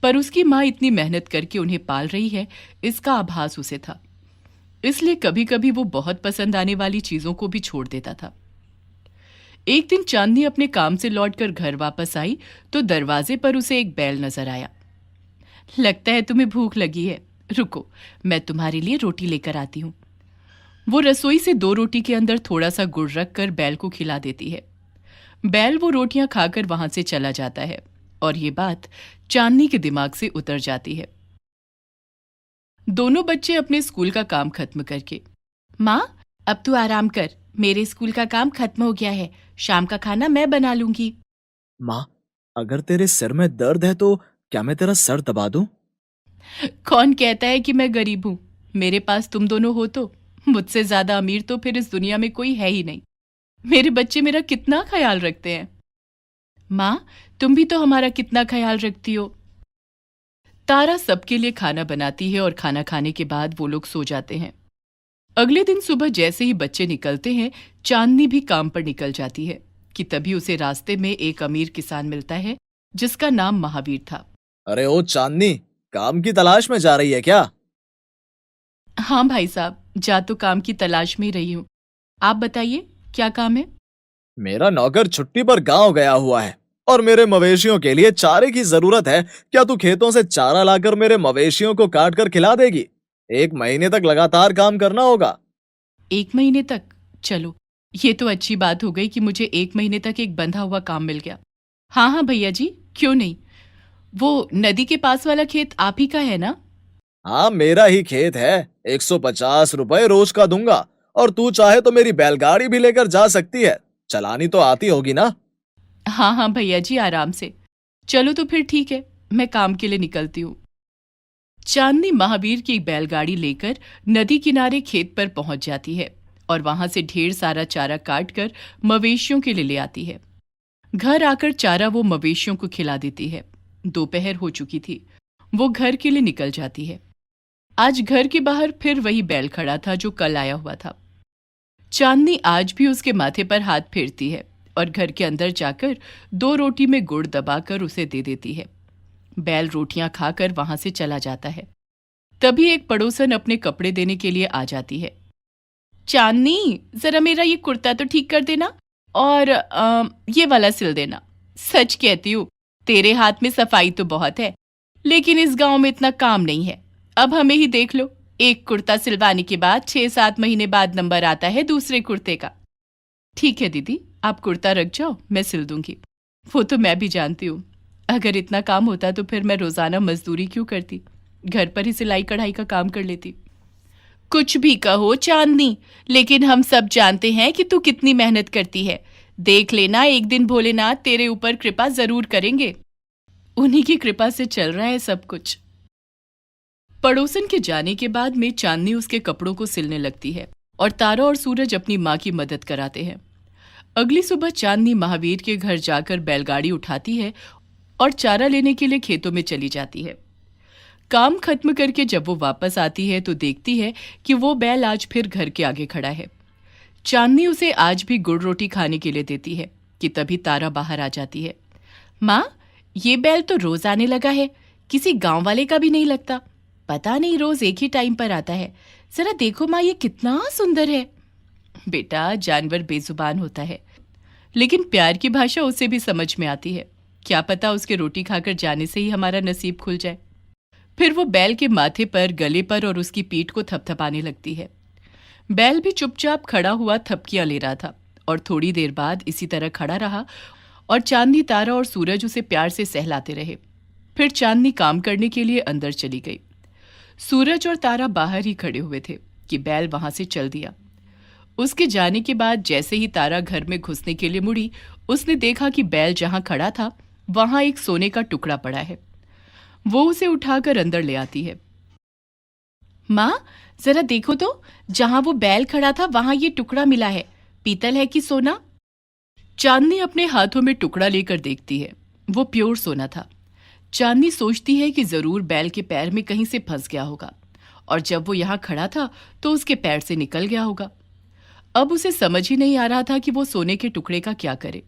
पर उसकी माँ इतनी मेहनत करके उन्हें पाल रही है इसका आभास उसे था। इसलिए कभी कभी वो बहुत पसंद आने वाली चीजों को भी छोड़ देता था। एक दिन चांदनी अपने काम से लौटकर घर वापस आई तो दरवाजे पर उसे एक बैल नजर आया। लगता है तुम्हें भूख लगी है, रुको मैं तुम्हारे लिए रोटी लेकर आती हूँ। वो रसोई से 2 रोटी के अंदर थोड़ा सा गुड़ रखकर बैल को खिला देती है। बैल वो रोटियां खाकर वहां से चला जाता है और ये बात चांदनी के दिमाग से उतर जाती है। दोनों बच्चे अपने स्कूल का काम खत्म करके, माँ अब तू आराम कर, मेरे स्कूल का काम खत्म हो गया है, शाम का खाना मैं बना लूंगी। माँ, अगर तेरे सिर में दर्द है तो क्या मैं तेरा सर दबा दूं? कौन कहता है कि मैं गरीब हूं? मेरे पास तुम दोनों हो तो, मुझसे ज्यादा अमीर तो फिर इस दुनिया में कोई है ही नहीं। मेरे बच्चे मेरा कितना ख्याल रखते हैं। माँ, तुम भी तो हमारा कितना ख्याल रखती हो। तारा सबके लिए खाना बनाती है और खाना खाने के बाद वो लोग सो जाते हैं। अगले दिन सुबह जैसे ही बच्चे निकलते हैं, चांदनी भी काम पर निकल जाती है कि तभी उसे रास्ते में एक अमीर किसान मिलता है जिसका नाम महावीर था। अरे ओ चांदनी, काम की तलाश में जा रही है क्या? हाँ भाई साहब, जा तो काम की तलाश में ही रही हूँ। आप बताइए, क्या काम है? मेरा नौकर छुट्टी पर गांव गया हुआ है और मेरे मवेशियों के लिए चारे की जरूरत है। क्या तू खेतों से चारा लाकर मेरे मवेशियों को काट कर खिला देगी? 1 महीने तक लगातार काम करना होगा। 1 महीने तक? चलो, ये तो अच्छी बात हो गई कि मुझे 1 महीने तक एक बंधा हुआ काम मिल गया। हाँ हाँ भैया जी, क्यों नहीं। वो नदी के पास वाला खेत आप ही का है ना? हाँ, मेरा ही खेत है। 150 रुपए रोज का दूंगा और तू चाहे तो मेरी बैलगाड़ी भी लेकर जा सकती है। चलानी तो आती होगी ना? हाँ हाँ भैया जी, आराम से। चलो तो फिर ठीक है, मैं काम के लिए निकलती हूँ। चांदनी महावीर की एक बैलगाड़ी लेकर नदी किनारे खेत पर पहुंच जाती है और वहां से ढेर सारा चारा काट कर मवेशियों के लिए ले आती है। घर आकर चारा वो मवेशियों को खिला देती है। दोपहर हो चुकी थी। वो घर के लिए निकल जाती है। आज घर के बाहर फिर वही बैल खड़ा था जो कल आया हुआ था। चांदनी आज भी उसके माथे पर हाथ फेरती है और घर के अंदर जाकर 2 रोटी में गुड़ दबाकर उसे दे देती है। बैल रोटियां खाकर वहां से चला जाता है। तभी एक पड़ोसन अपने कपड़े देने के लिए आ जाती है। चांदनी, जरा मेरा ये कुर्ता तो ठीक कर देना और ये वाला सिल देना। सच कहती हूँ, तेरे हाथ में सफाई तो बहुत है, लेकिन इस गांव में इतना काम नहीं है। अब हमें ही देख लो, एक कुर्ता सिलवाने के बाद 6-7 महीने बाद नंबर आता है दूसरे कुर्ते का। ठीक है दीदी, आप कुर्ता रख जाओ, मैं सिल दूंगी। वो तो मैं भी जानती हूँ, अगर इतना काम होता तो फिर मैं रोजाना मजदूरी क्यों करती, घर पर ही सिलाई कढ़ाई का काम कर लेती। कुछ भी कहो चांदनी, लेकिन हम सब जानते हैं कि तू कितनी मेहनत करती है। देख लेना, एक दिन भोलेनाथ तेरे ऊपर कृपा जरूर करेंगे। उन्हीं की कृपा से चल रहा है सब कुछ। पड़ोसन के जाने के बाद में चांदनी उसके कपड़ों को सिलने लगती है और तारा और सूरज अपनी माँ की मदद कराते हैं। अगली सुबह चांदनी महावीर के घर जाकर बैलगाड़ी उठाती है और चारा लेने के लिए खेतों में चली जाती है। काम खत्म करके जब वो वापस आती है तो देखती है कि वो बैल आज फिर घर के आगे खड़ा है। चांदनी उसे आज भी गुड़ रोटी खाने के लिए देती है कि तभी तारा बाहर आ जाती है। माँ, ये बैल तो रोज आने लगा है, किसी गांव वाले का भी नहीं लगता। पता नहीं रोज एक ही टाइम पर आता है। जरा देखो माँ, ये कितना सुंदर है। बेटा, जानवर बेजुबान होता है, लेकिन प्यार की भाषा उसे भी समझ में आती है। क्या पता उसके रोटी खाकर जाने से ही हमारा नसीब खुल जाए। फिर वो बैल के माथे पर, गले पर और उसकी पीठ को थपथपाने लगती है। बैल भी चुपचाप खड़ा हुआ थपकियां ले रहा था और थोड़ी देर बाद इसी तरह खड़ा रहा और चांदनी, तारा और सूरज उसे प्यार से सहलाते रहे। फिर चांदनी काम करने के लिए अंदर चली गई। सूरज और तारा बाहर ही खड़े हुए थे कि बैल वहां से चल दिया। उसके जाने के बाद जैसे ही तारा घर में घुसने के लिए मुड़ी, उसने देखा कि बैल जहां खड़ा था वहां एक सोने का टुकड़ा पड़ा है। वो उसे उठाकर अंदर ले आती है। माँ, जरा देखो तो, जहां वो बैल खड़ा था वहां ये टुकड़ा मिला है। पीतल है कि सोना? चांदनी अपने हाथों में टुकड़ा लेकर देखती है। वो प्योर सोना था। चांदनी सोचती है कि जरूर बैल के पैर में कहीं से फंस गया होगा और जब वो यहाँ खड़ा था तो उसके पैर से निकल गया होगा। अब उसे समझ ही नहीं आ रहा था कि वो सोने के टुकड़े का क्या करे।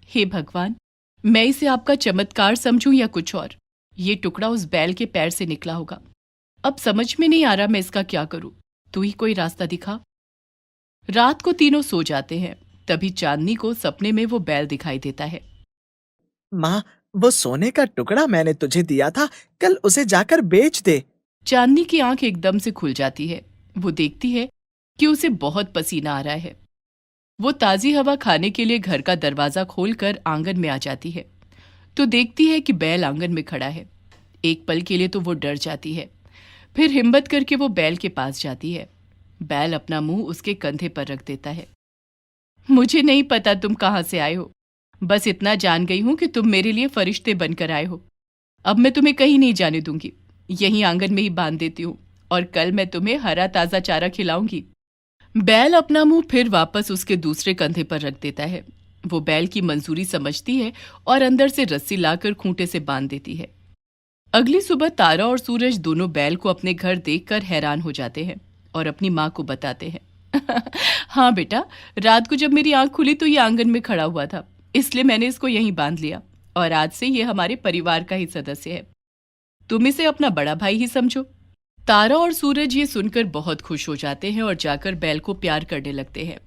हे भगवान, मैं इसे आपका चमत्कार समझूं या कुछ और। ये टुकड़ा उस बैल के पैर से निकला होगा। अब समझ में नहीं आ रहा मैं इसका क्या करूं। तू ही कोई रास्ता दिखा। रात को तीनों सो जाते हैं। तभी चांदनी को सपने में वो बैल दिखाई देता है। माँ, वो सोने का टुकड़ा मैंने तुझे दिया था, कल उसे जाकर बेच दे। चांदनी की आंख एकदम से खुल जाती है। वो देखती है कि उसे बहुत पसीना आ रहा है। वो ताजी हवा खाने के लिए घर का दरवाजा खोलकर आंगन में आ जाती है तो देखती है कि बैल आंगन में खड़ा है। एक पल के लिए तो वो डर जाती है, फिर हिम्मत करके वो बैल के पास जाती है। बैल अपना मुंह उसके कंधे पर रख देता है। मुझे नहीं पता तुम कहाँ से आए हो, बस इतना जान गई हूं कि तुम मेरे लिए फरिश्ते बनकर आए हो। अब मैं तुम्हें कहीं नहीं जाने दूंगी, यहीं आंगन में ही बांध देती हूँ और कल मैं तुम्हें हरा ताजा चारा खिलाऊंगी। बैल अपना मुंह फिर वापस उसके दूसरे कंधे पर रख देता है। वो बैल की मंजूरी समझती है और अंदर से रस्सी लाकर खूंटे से बांध देती है। अगली सुबह तारा और सूरज दोनों बैल को अपने घर देखकर हैरान हो जाते हैं और अपनी माँ को बताते हैं। हाँ बेटा, रात को जब मेरी आंख खुली तो ये आंगन में खड़ा हुआ था, इसलिए मैंने इसको यहीं बांध लिया और आज से ये हमारे परिवार का ही सदस्य है। तुम इसे अपना बड़ा भाई ही समझो। तारा और सूरज ये सुनकर बहुत खुश हो जाते हैं और जाकर बैल को प्यार करने लगते हैं।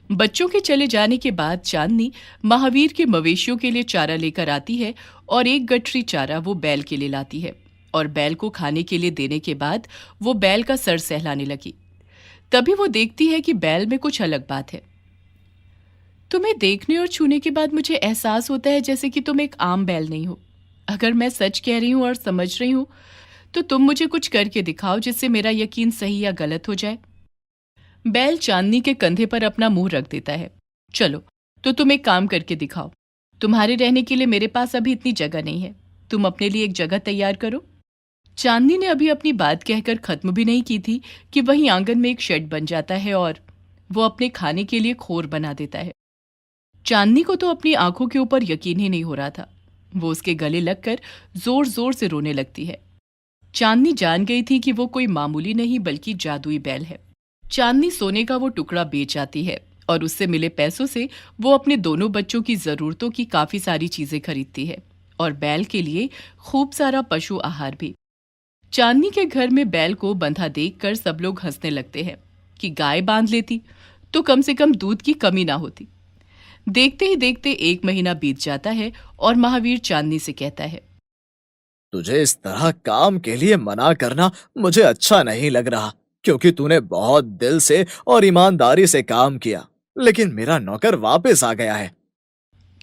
बच्चों के चले जाने के बाद चांदनी महावीर के मवेशियों के लिए चारा लेकर आती है और एक गठरी चारा वो बैल के लिए लाती है और बैल को खाने के लिए देने के बाद वो बैल का सर सहलाने लगी। तभी वो देखती है कि बैल में कुछ अलग बात है। तुम्हें देखने और छूने के बाद मुझे एहसास होता है जैसे कि तुम एक आम बैल नहीं हो। अगर मैं सच कह रही हूं और समझ रही हूं तो तुम मुझे कुछ करके दिखाओ जिससे मेरा यकीन सही या गलत हो जाए। बैल चांदनी के कंधे पर अपना मुंह रख देता है। चलो तो तुम एक काम करके दिखाओ। तुम्हारे रहने के लिए मेरे पास अभी इतनी जगह नहीं है, तुम अपने लिए एक जगह तैयार करो। चांदनी ने अभी अपनी बात कहकर खत्म भी नहीं की थी कि वहीं आंगन में एक शेड बन जाता है और वो अपने खाने के लिए खोर बना देता है। चांदनी को तो अपनी आंखों के ऊपर यकीन ही नहीं हो रहा था। वो उसके गले लगकर जोर जोर से रोने लगती है। चांदनी जान गई थी कि वो कोई मामूली नहीं बल्कि जादुई बैल है। चांदनी सोने का वो टुकड़ा बेच आती है और उससे मिले पैसों से वो अपने दोनों बच्चों की जरूरतों की काफी सारी चीजें खरीदती है और बैल के लिए खूब सारा पशु आहार भी। चांदनी के घर में बैल को बंधा देखकर सब लोग हंसने लगते हैं कि गाय बांध लेती तो कम से कम दूध की कमी ना होती। देखते ही देखते 1 महीना बीत जाता है और महावीर चांदनी से कहता है, तुझे इस तरह काम के लिए मना करना मुझे अच्छा नहीं लग रहा, क्योंकि तूने बहुत दिल से और ईमानदारी से काम किया, लेकिन मेरा नौकर वापस आ गया है।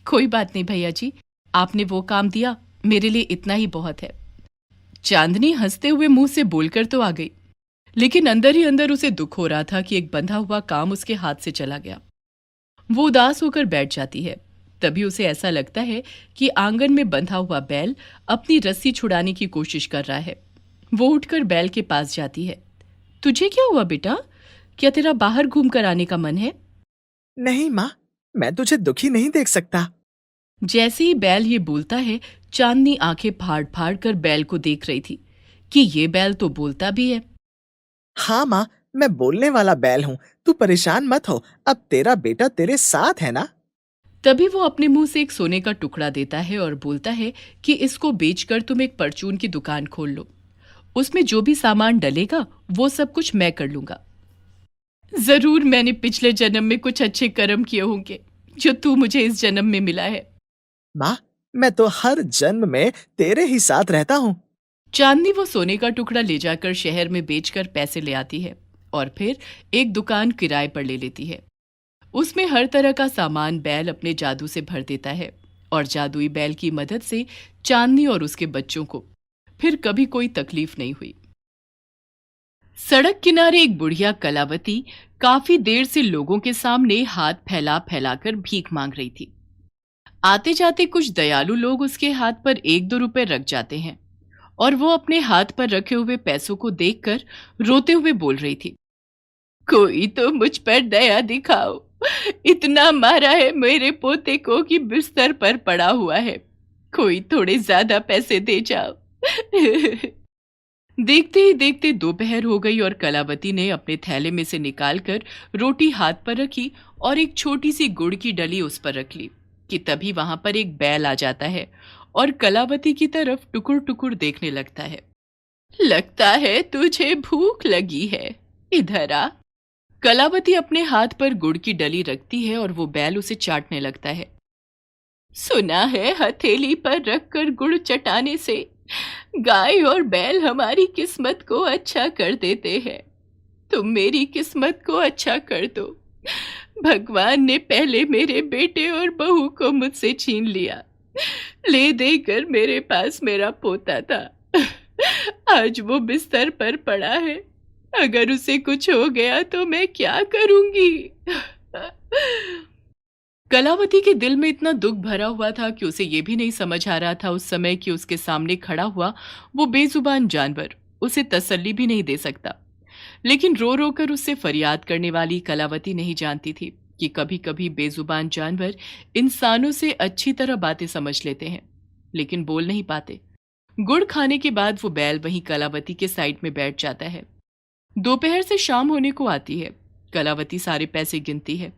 कोई बात नहीं भैया जी, आपने वो काम दिया, मेरे लिए इतना ही बहुत है। चांदनी हंसते हुए मुंह से बोलकर तो आ गई, लेकिन अंदर ही अंदर उसे दुख हो रहा था कि एक बंधा हुआ काम उसके हाथ से चला गया। वो उदास होकर बैठ जाती है। तभी उसे ऐसा लगता है कि आंगन में बंधा हुआ बैल अपनी रस्सी छुड़ाने की कोशिश कर रहा है। वो उठकर बैल के पास जाती है। तुझे क्या हुआ बेटा? क्या तेरा बाहर घूम कर आने का मन है? नहीं माँ, मैं तुझे दुखी नहीं देख सकता। जैसे ही बैल ये बोलता है, चांदनी आंखें फाड़ फाड़ कर बैल को देख रही थी कि ये बैल तो बोलता भी है। हाँ माँ, मैं बोलने वाला बैल हूँ, तू परेशान मत हो, अब तेरा बेटा तेरे साथ है ना। तभी वो अपने मुंह से एक सोने का टुकड़ा देता है और बोलता है कि इसको बेचकर तुम एक परचून की दुकान खोल लो। उसमें जो भी सामान डलेगा वो सब कुछ मैं कर लूंगा। जरूर मैंने पिछले जन्म में कुछ अच्छे कर्म किए होंगे जो तू मुझे इस जन्म में मिला है। माँ, मैं तो हर जन्म में तेरे ही साथ रहता हूँ। चांदनी वो सोने का टुकड़ा ले जाकर शहर में बेचकर पैसे ले आती है और फिर एक दुकान किराए पर ले लेती है। उसमें हर तरह का सामान बैल अपने जादू से भर देता है और जादुई बैल की मदद से चांदनी और उसके बच्चों को फिर कभी कोई तकलीफ नहीं हुई। सड़क किनारे एक बुढ़िया कलावती काफी देर से लोगों के सामने हाथ फैला फैलाकर भीख मांग रही थी। आते जाते कुछ दयालु लोग उसके हाथ पर 1-2 रुपए रख जाते हैं और वो अपने हाथ पर रखे हुए पैसों को देखकर रोते हुए बोल रही थी, कोई तो मुझ पर दया दिखाओ, इतना मारा है मेरे पोते को कि बिस्तर पर पड़ा हुआ है, कोई थोड़े ज्यादा पैसे दे जाओ। देखते ही देखते दोपहर हो गई और कलावती ने अपने थैले में से निकालकर रोटी हाथ पर रखी और एक छोटी सी गुड़ की डली उस पर रख ली कि तभी वहां पर एक बैल आ जाता है और कलावती की तरफ टुकुर टुकुर देखने लगता है। लगता है तुझे भूख लगी है, इधर आ। कलावती अपने हाथ पर गुड़ की डली रखती है और वो बैल उसे चाटने लगता है। सुना है हथेली पर रखकर गुड़ चटाने से गाय और बैल हमारी किस्मत को अच्छा कर देते हैं। तुम मेरी किस्मत को अच्छा कर दो। भगवान ने पहले मेरे बेटे और बहू को मुझसे छीन लिया, ले देकर मेरे पास मेरा पोता था। आज वो बिस्तर पर पड़ा है, अगर उसे कुछ हो गया तो मैं क्या करूंगी? कलावती के दिल में इतना दुख भरा हुआ था कि उसे ये भी नहीं समझ आ रहा था उस समय कि उसके सामने खड़ा हुआ वो बेजुबान जानवर उसे तसल्ली भी नहीं दे सकता। लेकिन रो रो कर उससे फरियाद करने वाली कलावती नहीं जानती थी कि कभी कभी बेजुबान जानवर इंसानों से अच्छी तरह बातें समझ लेते हैं, लेकिन बोल नहीं पाते। गुड़ खाने के बाद वो बैल वहीं कलावती के साइड में बैठ जाता है। दोपहर से शाम होने को आती है। कलावती सारे पैसे गिनती है।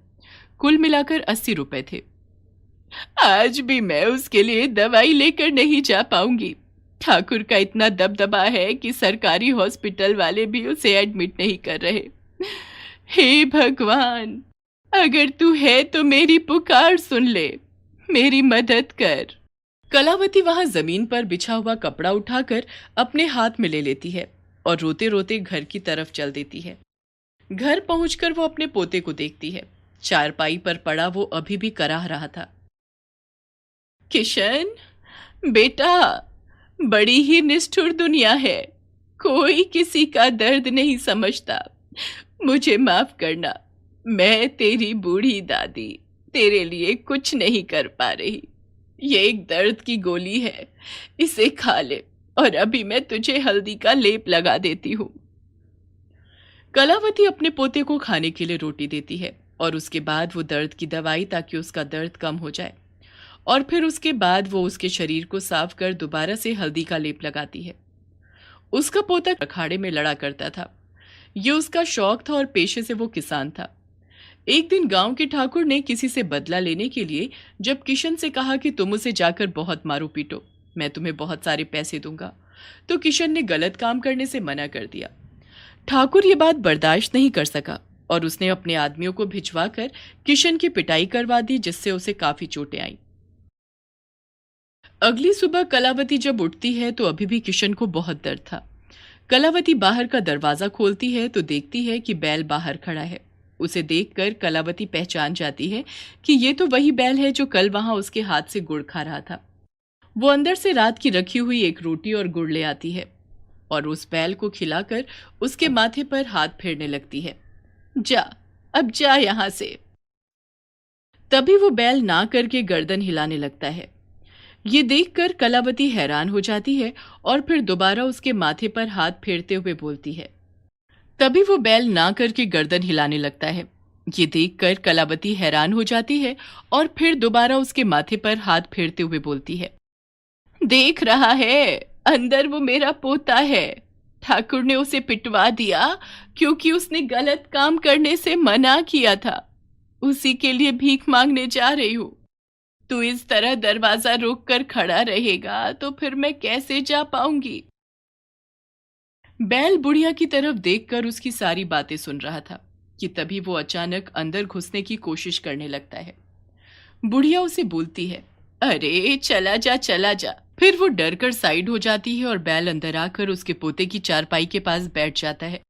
कुल मिलाकर 80 रुपए थे। आज भी मैं उसके लिए दवाई लेकर नहीं जा पाऊंगी। ठाकुर का इतना दबदबा है कि सरकारी हॉस्पिटल वाले भी उसे एडमिट नहीं कर रहे। हे भगवान, अगर तू है तो मेरी पुकार सुन ले, मेरी मदद कर। कलावती वहां जमीन पर बिछा हुआ कपड़ा उठाकर अपने हाथ में ले लेती है और रोते रोते घर की तरफ चल देती है। घर पहुंचकर वो अपने पोते को देखती है। चारपाई पर पड़ा वो अभी भी कराह रहा था। किशन बेटा, बड़ी ही निष्ठुर दुनिया है, कोई किसी का दर्द नहीं समझता। मुझे माफ करना, मैं तेरी बूढ़ी दादी तेरे लिए कुछ नहीं कर पा रही। ये एक दर्द की गोली है, इसे खा ले और अभी मैं तुझे हल्दी का लेप लगा देती हूँ। कलावती अपने पोते को खाने के लिए रोटी देती है और उसके बाद वो दर्द की दवाई, ताकि उसका दर्द कम हो जाए, और फिर उसके बाद वो उसके शरीर को साफ कर दोबारा से हल्दी का लेप लगाती है। उसका पोता अखाड़े में लड़ा करता था। ये उसका शौक था और पेशे से वो किसान था। एक दिन गांव के ठाकुर ने किसी से बदला लेने के लिए जब किशन से कहा कि तुम उसे जाकर बहुत मारो पीटो, मैं तुम्हें बहुत सारे पैसे दूंगा, तो किशन ने गलत काम करने से मना कर दिया। ठाकुर ये बात बर्दाश्त नहीं कर सका और उसने अपने आदमियों को भिजवाकर किशन की पिटाई करवा दी, जिससे उसे काफी चोटें आईं। अगली सुबह कलावती जब उठती है तो अभी भी किशन को बहुत दर्द था। कलावती बाहर का दरवाजा खोलती है तो देखती है कि बैल बाहर खड़ा है। उसे देखकर कलावती पहचान जाती है कि ये तो वही बैल है जो कल वहां उसके हाथ से गुड़ खा रहा था। वो अंदर से रात की रखी हुई एक रोटी और गुड़ ले आती है और उस बैल को खिलाकर उसके माथे पर हाथ फेरने लगती है। जा, अब जा यहां से। तभी वो बैल ना करके गर्दन हिलाने लगता है। ये देखकर कलावती हैरान हो जाती है और फिर दोबारा उसके माथे पर हाथ फेरते हुए बोलती है। तभी वो बैल ना करके गर्दन हिलाने लगता है। ये देखकर कलावती हैरान हो जाती है और फिर दोबारा उसके माथे पर हाथ फेरते हुए बोलती है। देख रहा है, अंदर वो मेरा पोता है। ठाकुर ने उसे पिटवा दिया क्योंकि उसने गलत काम करने से मना किया था। उसी के लिए भीख मांगने जा रही हूँ। तू इस तरह दरवाजा रोक कर खड़ा रहेगा तो फिर मैं कैसे जा पाऊंगी। बैल बुढ़िया की तरफ देखकर उसकी सारी बातें सुन रहा था कि तभी वो अचानक अंदर घुसने की कोशिश करने लगता है। बुढ़िया उसे बोलती है, अरे चला जा चला जा। फिर वो डर कर साइड हो जाती है और बैल अंदर आकर उसके पोते की चारपाई के पास बैठ जाता है।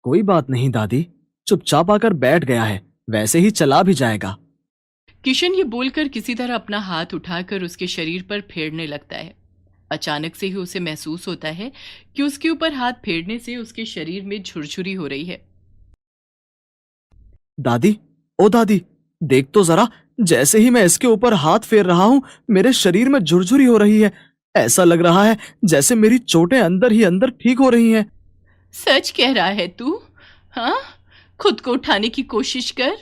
कोई बात नहीं दादी, चुपचाप आकर बैठ गया है, वैसे ही चला भी जाएगा। किशन ये बोलकर किसी तरह अपना हाथ उठाकर उसके शरीर पर फेरने लगता है। अचानक से ही उसे महसूस होता है कि उसके ऊपर हाथ फेरने से उसके शरीर में झुरझुरी हो रही है। दादी, ओ दादी, देख तो जरा, जैसे ही मैं इसके ऊपर हाथ फेर रहा हूं मेरे शरीर में झुरझुरी हो रही है। ऐसा लग रहा है जैसे मेरी चोटें अंदर ही अंदर ठीक हो रही हैं। सच कह रहा है तू? हाँ, खुद को उठाने की कोशिश कर।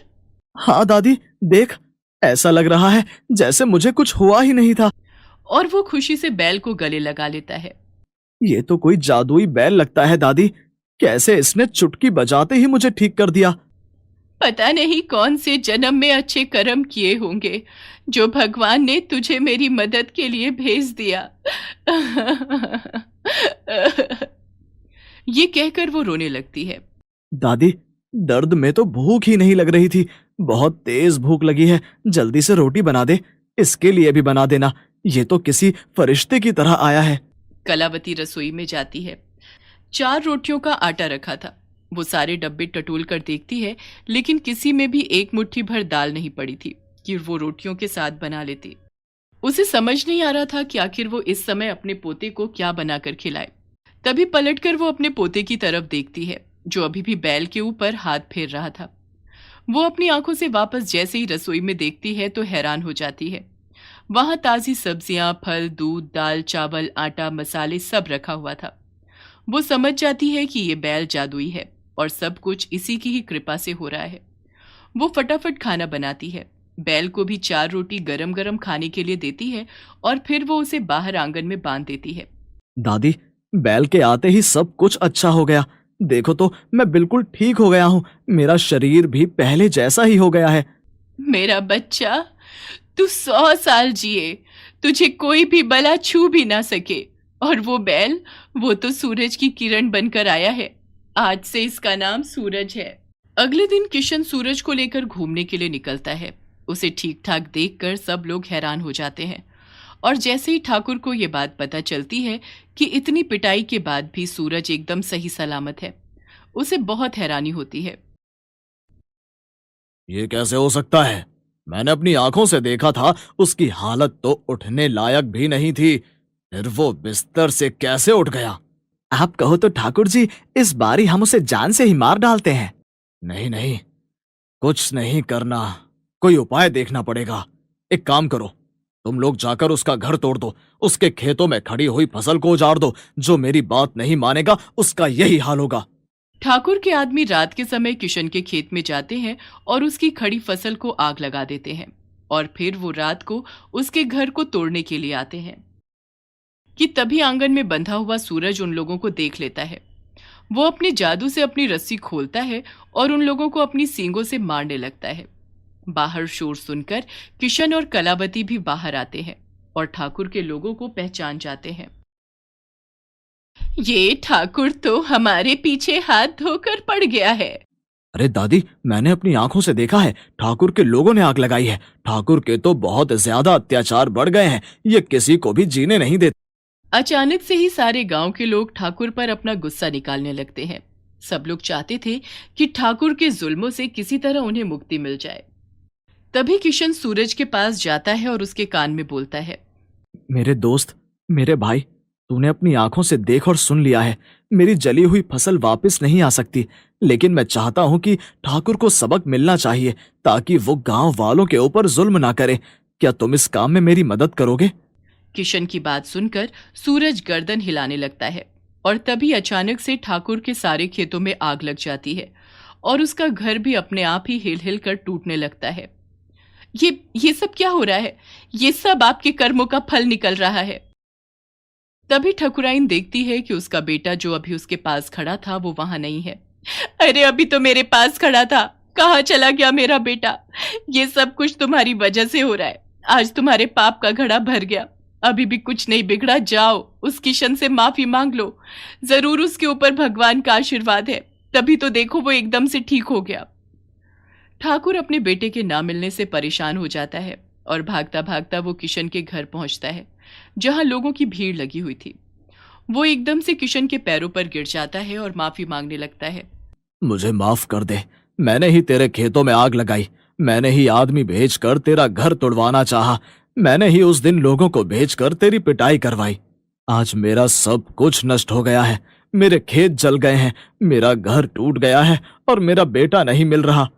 हाँ दादी, देख, ऐसा लग रहा है जैसे मुझे कुछ हुआ ही नहीं था। और वो खुशी से बैल को गले लगा लेता है। ये तो कोई जादुई बैल लगता है दादी, कैसे इसने चुटकी बजाते ही मुझे ठीक कर दिया। पता नहीं कौन से जन्म में अच्छे कर्म किए होंगे जो भगवान ने तुझे मेरी मदद के लिए भेज दिया। ये कहकर वो रोने लगती है। दादी, दर्द में तो भूख ही नहीं लग रही थी, बहुत तेज भूख लगी है, जल्दी से रोटी बना दे, इसके लिए भी बना देना, ये तो किसी फरिश्ते की तरह आया है। कलावती रसोई में जाती है। 4 रोटियों का आटा रखा था। वो सारे डब्बे टटोल कर देखती है, लेकिन किसी में भी एक मुट्ठी भर दाल नहीं पड़ी थी कि वो रोटियों के साथ बना लेती। उसे समझ नहीं आ रहा था कि आखिर वो इस समय अपने पोते को क्या बनाकर खिलाए। तभी पलटकर वो अपने पोते की तरफ देखती है जो अभी भी बैल के ऊपर हाथ फेर रहा था। वो अपनी आंखों से वापस जैसे ही रसोई में देखती है तो हैरान हो जाती है। वहां ताजी सब्जियां, फल, दूध, दाल, चावल, आटा, मसाले सब रखा हुआ था। वो समझ जाती है कि ये बैल जादुई है और सब कुछ इसी की ही कृपा से हो रहा है। वो फटाफट खाना बनाती है, बैल को भी 4 रोटी गरम गरम खाने के लिए देती है और फिर वो उसे बाहर आंगन में बांध देती है। दादी, बैल के आते ही सब कुछ अच्छा हो गया। देखो तो, मैं बिल्कुल ठीक हो गया हूँ। मेरा शरीर भी पहले जैसा ही हो गया है। मेरा बच्चा, तू 100 साल जिए, तुझे कोई भी बला छू भी ना सके। और वो बैल, वो तो सूरज की किरण बनकर आया है। आज से इसका नाम सूरज है। अगले दिन किशन सूरज को लेकर घूमने के लिए निकलता है। उसे ठीक ठाक देखकर सब लोग हैरान हो जाते हैं और जैसे ही ठाकुर को ये बात पता चलती है कि इतनी पिटाई के बाद भी सूरज एकदम सही सलामत है, उसे बहुत हैरानी होती है। ये कैसे हो सकता है? मैंने अपनी आंखों से देखा था, उसकी हालत तो उठने लायक भी नहीं थी। फिर वो बिस्तर से कैसे उठ गया? आप कहो तो ठाकुर जी, इस बारी हम उसे जान से ही मार डालते हैं। नहीं नहीं, कुछ नहीं करना, कोई उपाय देखना पड़ेगा। एक काम करो, तुम लोग जाकर उसका घर तोड़ दो, उसके खेतों में खड़ी हुई फसल को उजाड़ दो। जो मेरी बात नहीं मानेगा उसका यही हाल होगा। ठाकुर के आदमी रात के समय किशन के खेत में जाते हैं और उसकी खड़ी फसल को आग लगा देते हैं और फिर वो रात को उसके घर को तोड़ने के लिए आते हैं कि तभी आंगन में बंधा हुआ सूरज उन लोगों को देख लेता है। वो अपने जादू से अपनी रस्सी खोलता है और उन लोगों को अपनी सींगों से मारने लगता है। बाहर शोर सुनकर किशन और कलावती भी बाहर आते हैं और ठाकुर के लोगों को पहचान जाते हैं। ये ठाकुर तो हमारे पीछे हाथ धोकर पड़ गया है। अरे दादी, मैंने अपनी आंखों से देखा है, ठाकुर के लोगों ने आग लगाई है। ठाकुर के तो बहुत ज्यादा अत्याचार बढ़ गए हैं, ये किसी को भी जीने नहीं देते। अचानक से ही सारे गांव के लोग ठाकुर पर अपना गुस्सा निकालने लगते हैं। सब लोग चाहते थे कि ठाकुर के जुल्मों से किसी तरह उन्हें मुक्ति मिल जाए। तभी किशन सूरज के पास जाता है और उसके कान में बोलता है, मेरे दोस्त, मेरे भाई, तूने अपनी आंखों से देख और सुन लिया है। मेरी जली हुई फसल वापस नहीं आ सकती, लेकिन मैं चाहता हूं कि ठाकुर को सबक मिलना चाहिए ताकि वो गांव वालों के ऊपर जुल्म ना करे। क्या तुम इस काम में मेरी मदद करोगे? किशन की बात सुनकर सूरज गर्दन हिलाने लगता है और तभी अचानक से ठाकुर के सारे खेतों में आग लग जाती है और उसका घर भी अपने आप ही हिल हिल कर टूटने लगता है। ये सब क्या हो रहा है? ये सब आपके कर्मों का फल निकल रहा है। तभी ठकुराइन देखती है कि उसका बेटा जो अभी उसके पास खड़ा था वो वहां नहीं है। अरे, अभी तो मेरे पास खड़ा था, कहाँ चला गया मेरा बेटा? ये सब कुछ तुम्हारी वजह से हो रहा है। आज तुम्हारे पाप का घड़ा भर गया। अभी भी कुछ नहीं बिगड़ा, जाओ उस किशन से माफी मांग लो। जरूर उसके ऊपर भगवान का आशीर्वाद है, तभी तो देखो वो एकदम से ठीक हो गया। ठाकुर अपने बेटे के ना मिलने से परेशान हो जाता है और भागता भागता वो किशन के घर पहुंचता है जहां लोगों की भीड़ लगी हुई थी। वो एकदम से किशन के पैरों पर गिर जाता है और माफी मांगने लगता है। मुझे माफ कर दे, मैंने ही तेरे खेतों में आग लगाई, मैंने ही आदमी भेजकर तेरा घर तोड़वाना चाहा, मैंने ही उस दिन लोगों को भेजकर तेरी पिटाई करवाई। आज मेरा सब कुछ नष्ट हो गया है, मेरे खेत जल गए हैं, मेरा घर टूट गया है और मेरा बेटा नहीं मिल रहा।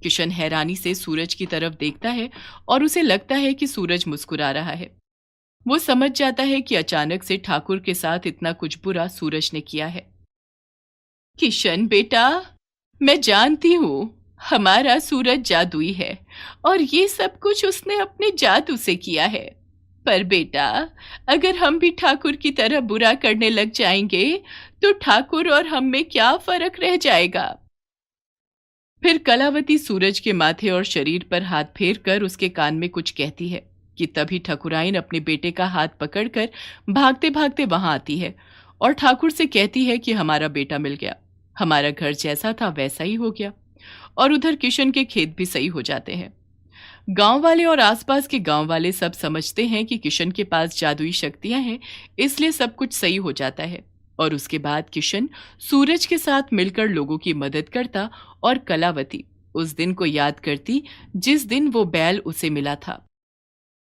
किशन हैरानी से सूरज की तरफ देखता है और उसे लगता है कि सूरज मुस्कुरा रहा है। वो समझ जाता है कि अचानक से ठाकुर के साथ इतना कुछ बुरा सूरज ने किया है। किशन बेटा, मैं जानती हूँ हमारा सूरज जादुई है और ये सब कुछ उसने अपने जादू से किया है, पर बेटा अगर हम भी ठाकुर की तरह बुरा करने लग जाएंगे तो ठाकुर और हम में क्या फर्क रह जाएगा? फिर कलावती सूरज के माथे और शरीर पर हाथ फेर कर उसके कान में कुछ कहती है कि तभी ठकुराइन अपने बेटे का हाथ पकड़कर भागते भागते वहां आती है और ठाकुर से कहती है कि हमारा बेटा मिल गया, हमारा घर जैसा था वैसा ही हो गया और उधर किशन के खेत भी सही हो जाते हैं। गांव वाले और आसपास के गांव वाले सब समझते हैं कि किशन के पास जादुई शक्तियां हैं, इसलिए सब कुछ सही हो जाता है और उसके बाद किशन सूरज के साथ मिलकर लोगों की मदद करता और कलावती उस दिन को याद करती जिस दिन वो बैल उसे मिला था।